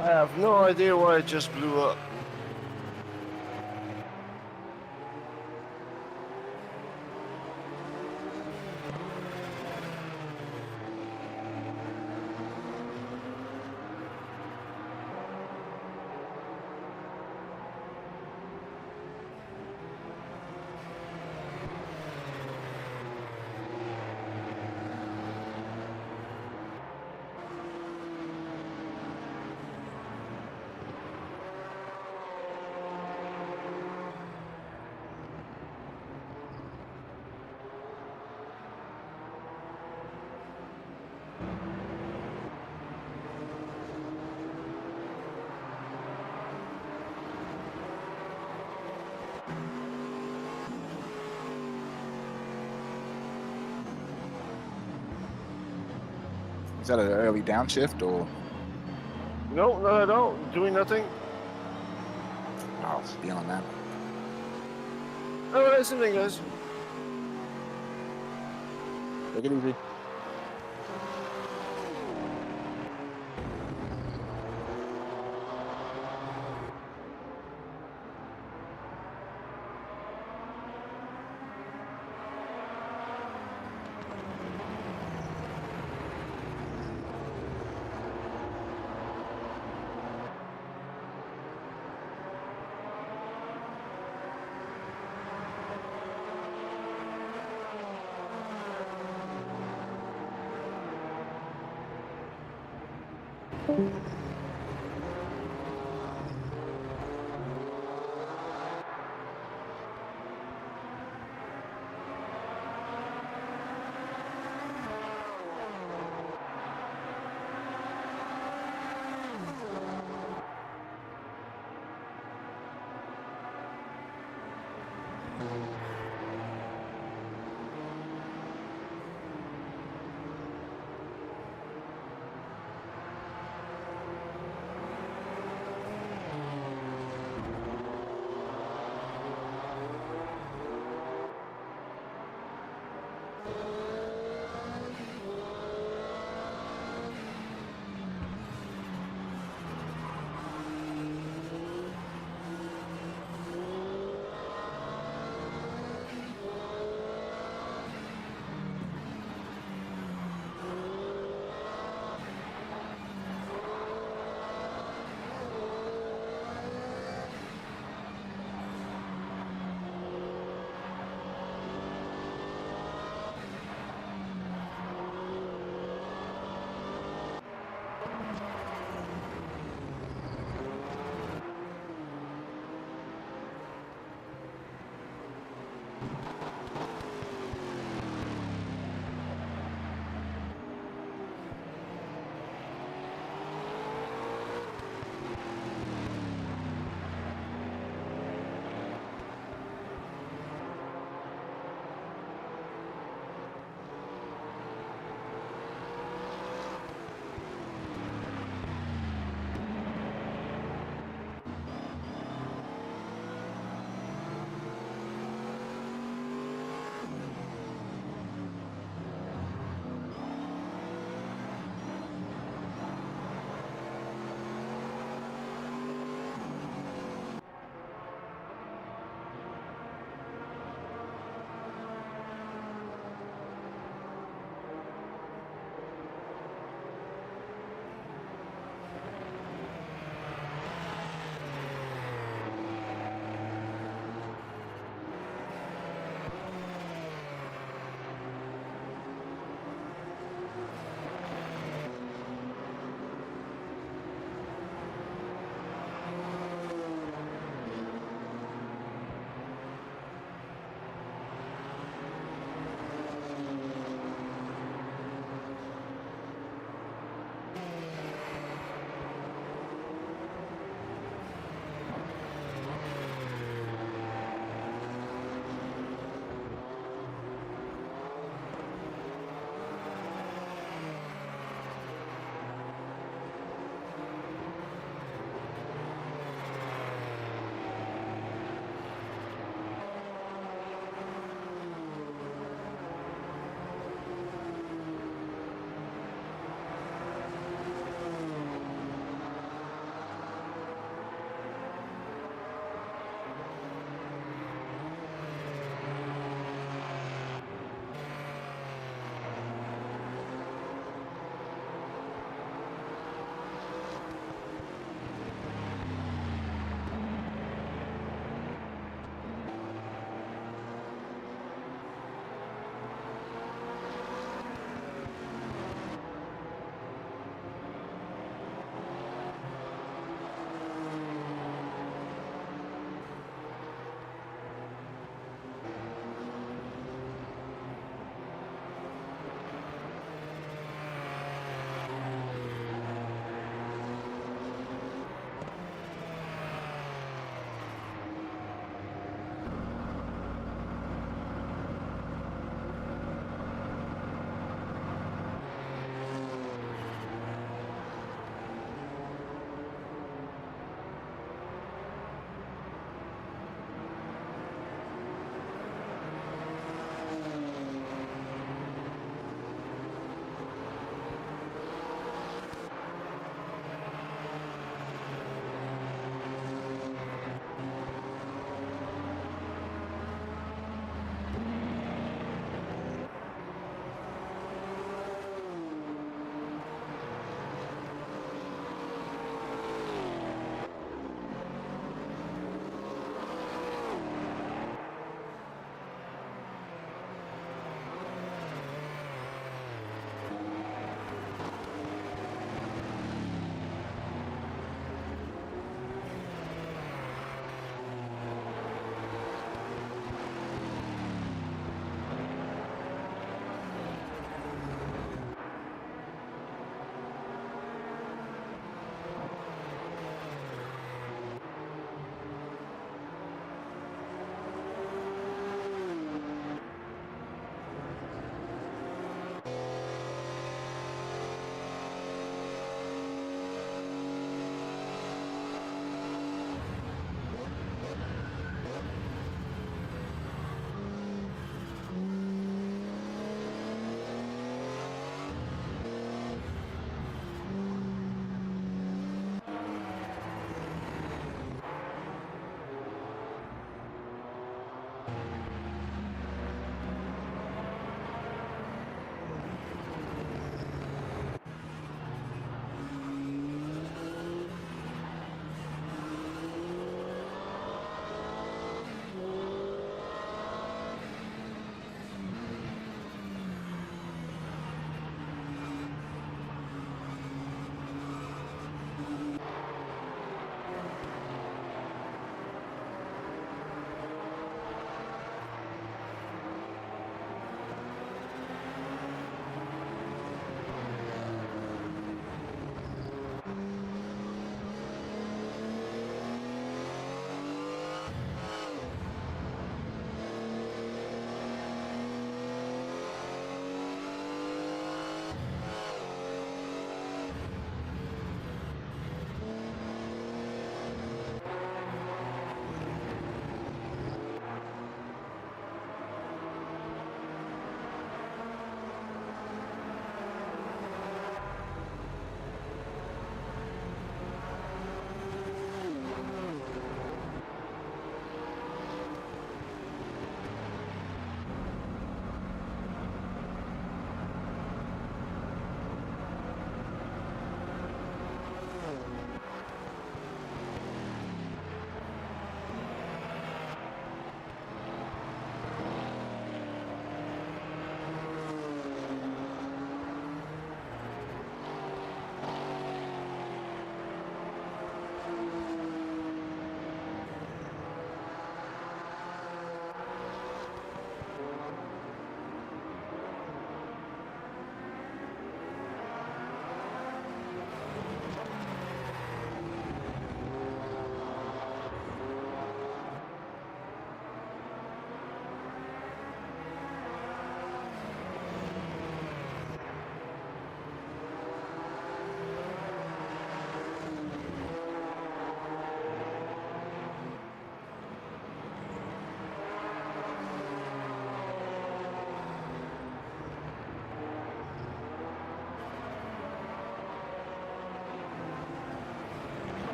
I have no idea why it just blew up. Is that an early downshift or? No, not at all. Doing nothing. Oh, it's beyond that. Oh, that's the thing, guys. Take it easy.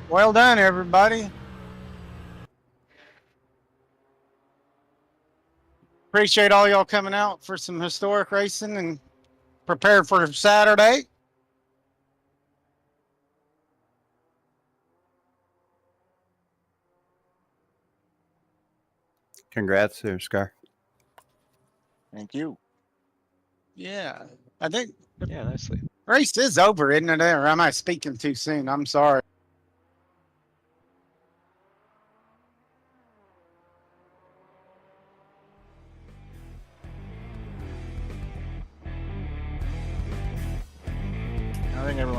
Well done, everybody. Appreciate all y'all coming out for some historic racing and prepared for Saturday. Congrats there, Scar. Thank you. Yeah, I think Yeah, nicely. race is over, isn't it? Or am I speaking too soon? I'm sorry. I think everyone.